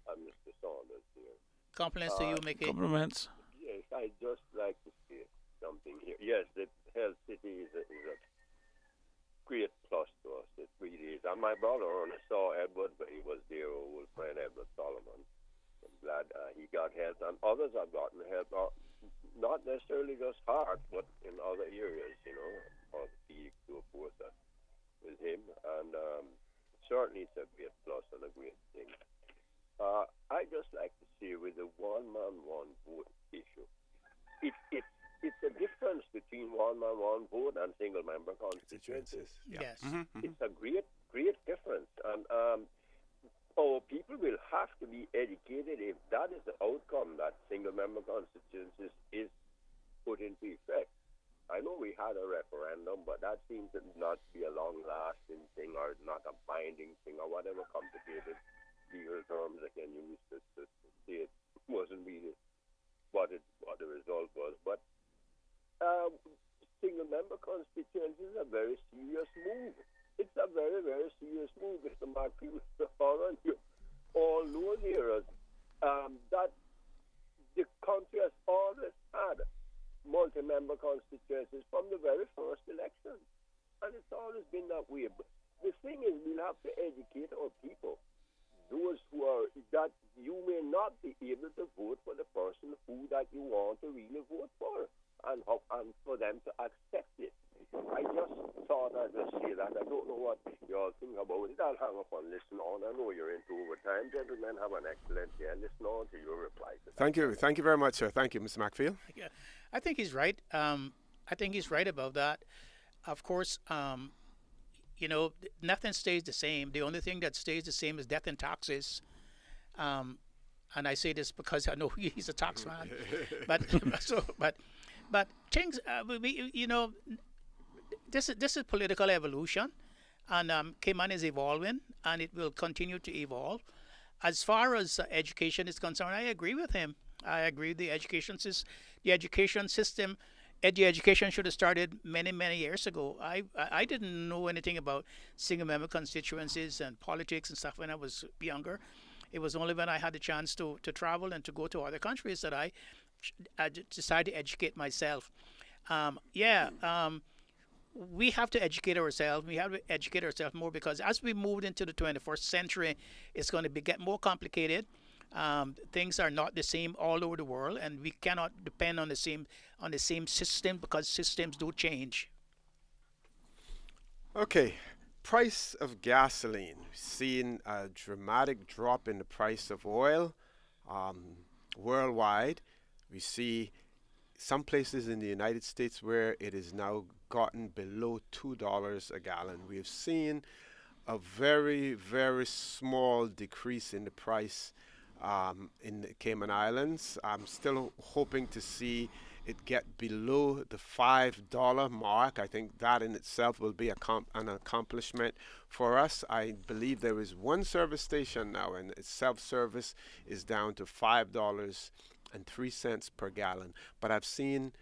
I'm Mr. Saunders here. Compliments to you, Mickey. Compliments. Yes, I'd just like to say something here. Yes, the Health City is a great plus to us. It really is. And my brother only saw Edward, but he was their old friend, Edward Solomon. I'm glad he got help. And others have gotten help, not necessarily just heart, but in other areas, orthopedic, so forth, with him. And certainly it's a great plus and a great thing. I just like to say with the one-man, one-vote issue, it's a difference between one-man, one-vote and single-member constituencies. Yes. It's a great, great difference. And our people will have to be educated if that is the outcome that single-member constituencies is put into effect. I know we had a referendum, but that seems to not be a long-lasting thing or not a binding thing or whatever complicated legal terms I can use to say it wasn't really what the result was. But single-member constituencies is a very serious move. It's a very, very serious move, Mr. Mark. You all know here that the country has always had multi-member constituencies from the very first election. And it's always been that way. But the thing is, we'll have to educate our people. Those who are, that you may not be able to vote for the person who that you want to really vote for, and for them to accept it. I just thought I'd just say that. I don't know what you all think about it. I'll hang up and listen on. I know you're into overtime. Gentlemen, have an excellent day. Listen on to your reply. Thank you. Thank you very much, sir. Thank you, Mr. McField. Yeah, I think he's right. I think he's right about that. Of course, nothing stays the same. The only thing that stays the same is death and taxes. And I say this because I know he's a tax man. But things, this is political evolution, and Cayman is evolving, and it will continue to evolve. As far as education is concerned, I agree with him. I agree with the education system. The education should have started many, many years ago. I didn't know anything about single-member constituencies and politics and stuff when I was younger. It was only when I had the chance to travel and to go to other countries that I decided to educate myself. We have to educate ourselves. We have to educate ourselves more because as we move into the 21st century, it's going to get more complicated. Things are not the same all over the world, and we cannot depend on the same system because systems do change. Okay, price of gasoline. We've seen a dramatic drop in the price of oil worldwide. We see some places in the United States where it is now gotten below $2 a gallon. We've seen a very, very small decrease in the price in the Cayman Islands. I'm still hoping to see it get below the $5 mark. I think that in itself will be an accomplishment for us. I believe there is one service station now, and its self-service is down to $5.03 per gallon. But I've seen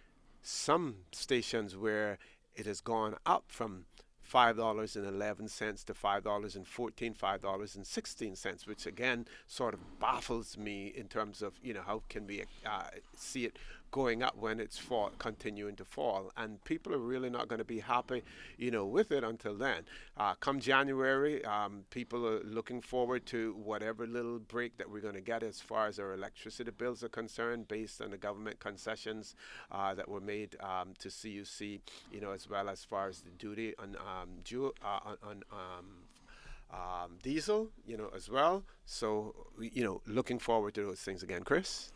some stations where it has gone up from $5.11 to $5.14, $5.16, which again sort of baffles me in terms of, how can we see it going up when it's continuing to fall, and people are really not going to be happy, with it until then. Come January, people are looking forward to whatever little break that we're going to get as far as our electricity bills are concerned, based on the government concessions that were made to CUC, as well as far as the duty on diesel, as well. So, looking forward to those things again, Chris.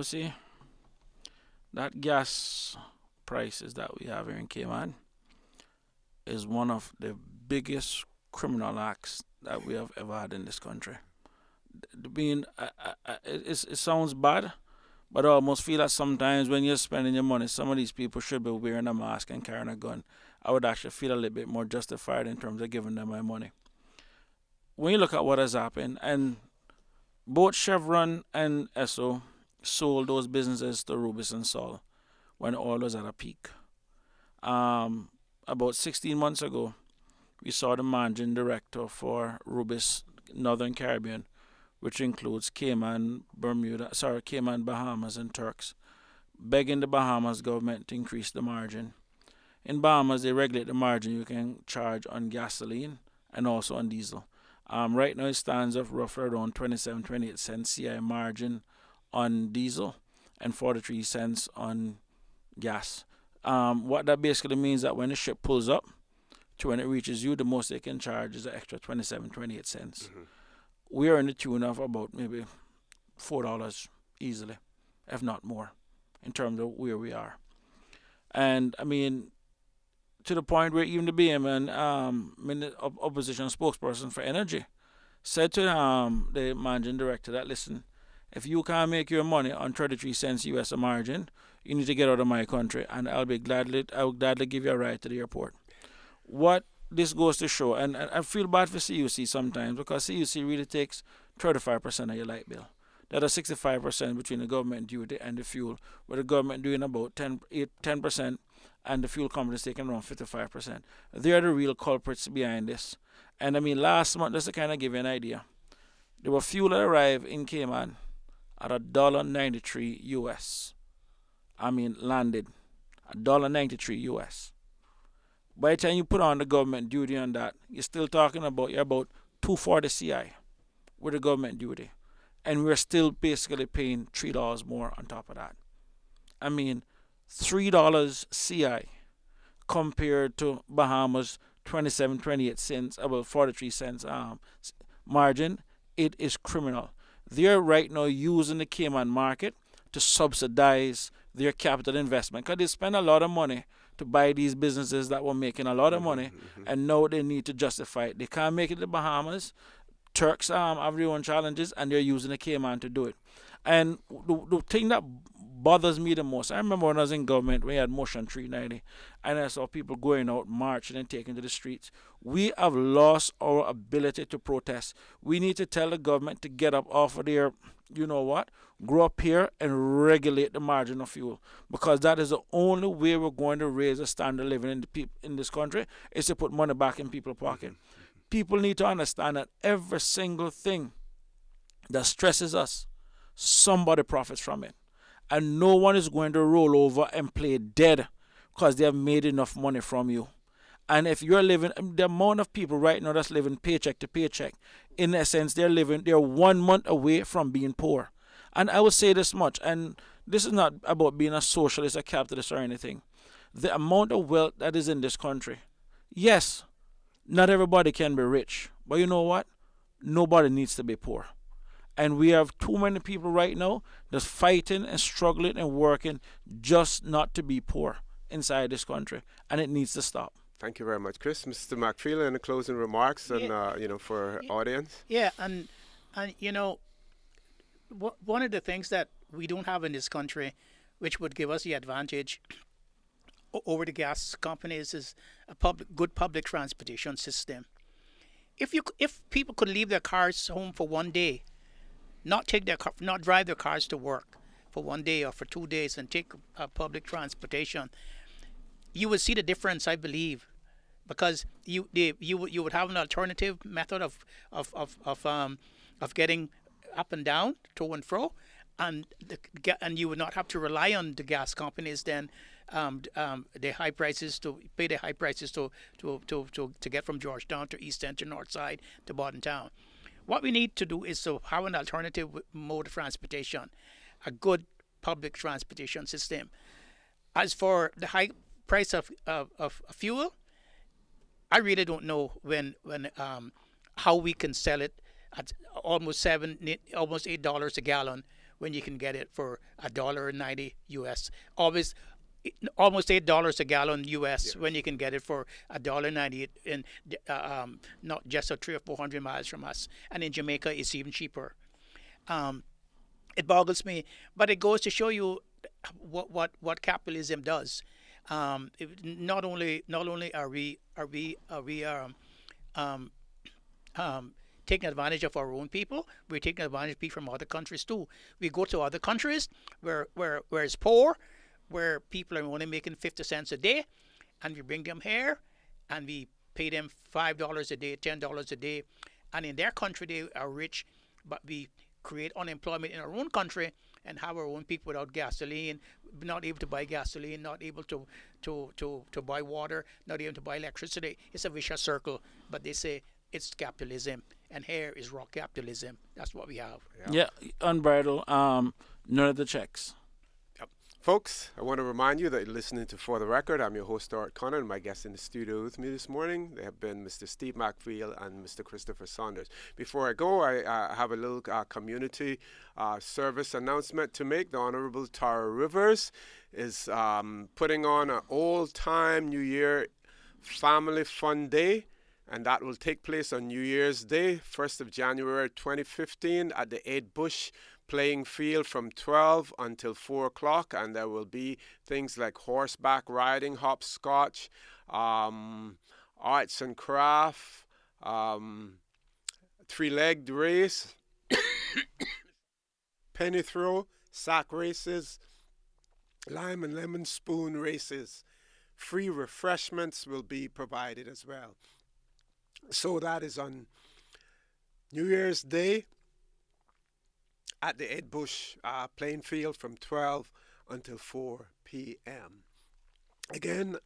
See, that gas prices that we have here in Cayman is one of the biggest criminal acts that we have ever had in this country. It sounds bad, but I almost feel that sometimes when you're spending your money, some of these people should be wearing a mask and carrying a gun. I would actually feel a little bit more justified in terms of giving them my money. When you look at what has happened, and both Chevron and Esso sold those businesses to Rubis and Sol when oil was at a peak. About 16 months ago, we saw the managing director for Rubis Northern Caribbean, which includes Cayman, Bahamas, and Turks, begging the Bahamas government to increase the margin. In Bahamas, they regulate the margin you can charge on gasoline and also on diesel. Right now, it stands at roughly around 27-28 cents CI margin on diesel and 43 cents on gas. What that basically means that when the ship pulls up to when it reaches you, the most they can charge is an extra 27-28 cents. Mm-hmm. We are in the tune of about maybe $4 easily, if not more, in terms of where we are. And I mean, to the point where even the BMN opposition spokesperson for energy said to the managing director that, listen, if you can't make your money on 33 cents US a margin, you need to get out of my country, and I will gladly give you a ride to the airport. What this goes to show, and I feel bad for CUC sometimes, because CUC really takes 35% of your light bill. That is 65% between the government duty and the fuel, with the government doing about 10% and the fuel companies taking around 55%. They are the real culprits behind this. And I mean, last month, just to kind of give you an idea, there were fuel that arrived in Cayman at $1.93 US. I mean, landed $1.93 US. By the time you put on the government duty on that, you're still talking about $2.40 CI with the government duty, and we're still basically paying $3 more on top of that. I mean, $3 CI compared to Bahamas 27-28 cents, about 43 cents margin. It is criminal. They're right now using the Cayman market to subsidize their capital investment, because they spend a lot of money to buy these businesses that were making a lot of money, and now they need to justify it. They can't make it to the Bahamas. Turks have their own challenges, and they're using the Cayman to do it. And the thing that bothers me the most, I remember when I was in government, we had Motion 390, and I saw people going out, marching and taking to the streets. We have lost our ability to protest. We need to tell the government to get up off of their, grow up here and regulate the margin of fuel, because that is the only way we're going to raise the standard of living in this country, is to put money back in people's pocket. People need to understand that every single thing that stresses us, somebody profits from it. And no one is going to roll over and play dead because they have made enough money from you. And if you're living, the amount of people right now that's living paycheck to paycheck, in essence, they're 1 month away from being poor. And I would say this much, and this is not about being a socialist or capitalist or anything. The amount of wealth that is in this country, yes, not everybody can be rich, but you know what? Nobody needs to be poor. And we have too many people right now that's fighting and struggling and working just not to be poor inside this country. And it needs to stop. Thank you very much, Chris. Mr. McFeely, any closing remarks and for audience? Yeah, and one of the things that we don't have in this country, which would give us the advantage over the gas companies, is a good public transportation system. If people could leave their cars home for one day, not drive their cars to work for one day or for 2 days, and take public transportation, you would see the difference, I believe, because you would have an alternative method of getting up and down, to and fro, and you would not have to rely on the gas companies then the high prices to get from Georgetown to East End to North Side to Boston Town. What we need to do is to have an alternative mode of transportation, a good public transportation system. As for the high price of fuel, I really don't know how we can sell it at almost $8 a gallon when you can get it for $1.90 US. Almost $8 a gallon US, yes, when you can get it for $1.90 in not just 300 or 400 miles from us. And in Jamaica, it's even cheaper. It boggles me, but it goes to show you what capitalism does. Not only are we taking advantage of our own people, we're taking advantage of people from other countries too. We go to other countries where it's poor, where people are only making 50 cents a day, and we bring them here and we pay them $5 a day, $10 a day, and in their country they are rich, but we create unemployment in our own country and have our own people without gasoline, not able to buy gasoline, not able to buy water, not able to buy electricity. It's a vicious circle, but they say it's capitalism, and here is raw capitalism. That's what we have. Yeah, unbridled, none of the checks. Folks, I want to remind you that you're listening to For the Record. I'm your host, Art Connor, and my guests in the studio with me this morning, they have been Mr. Steve McFeel and Mr. Christopher Saunders. Before I go, I have a little community service announcement to make. The Honorable Tara Rivers is putting on an all-time New Year Family Fun Day, and that will take place on New Year's Day, 1st of January 2015 at the 8 Bush playing field from 12 until 4 o'clock, and there will be things like horseback riding, hopscotch, arts and craft, three-legged race, penny throw, sack races, lime and lemon spoon races. Free refreshments will be provided as well. So that is on New Year's Day at the Ed Bush playing field from 12 until 4 p.m. Again,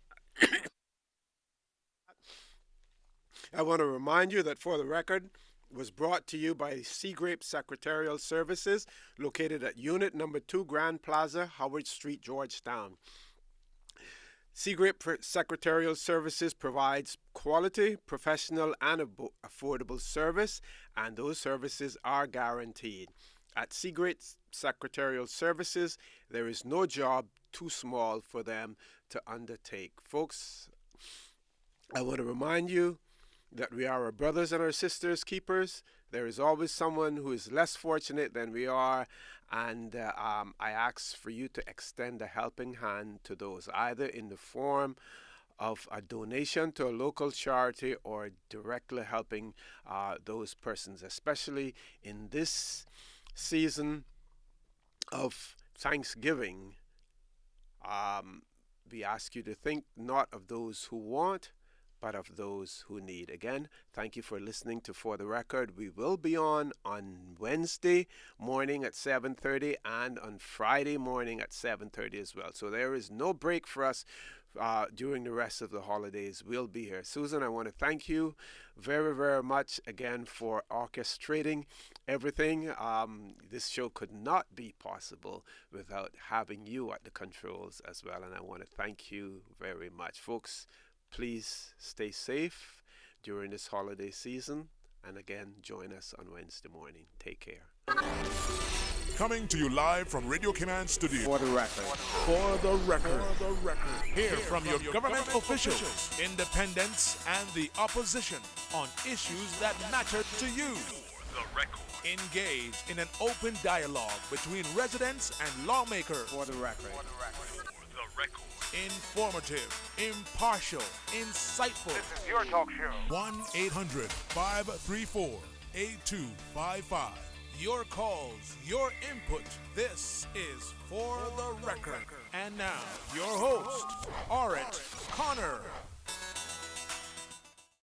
I want to remind you that For the Record was brought to you by Seagrape Secretarial Services, located at Unit Number 2, Grand Plaza, Howard Street, Georgetown. Seagrape Secretarial Services provides quality, professional, and affordable service, and those services are guaranteed. At Seagrape Secretarial Services, there is no job too small for them to undertake. Folks, I want to remind you that we are our brothers and our sisters keepers. There is always someone who is less fortunate than we are, and I ask for you to extend a helping hand to those, either in the form of a donation to a local charity or directly helping those persons, especially in this season of Thanksgiving. We ask you to think not of those who want, but of those who need. Again, thank you for listening to For the Record. We will be on Wednesday morning at 7:30 and on Friday morning at 7:30 as well. So there is no break for us during the rest of the holidays. We'll be here. Susan, I want to thank you very, very much again for orchestrating everything. This show could not be possible without having you at the controls as well, and I want to thank you very much. Folks, please stay safe during this holiday season. And again, join us on Wednesday morning. Take care. Coming to you live from Radio Cayman Studio. For the record. For the record. Hear from your government officials, independents, and the opposition on issues that matter to you. The record. Engage in an open dialogue between residents and lawmakers. For the record. The record. Informative, impartial, insightful. This is your talk show. 1-800-534-8255. Your calls, your input. This is For the Record. And now, your host, Orit Connor.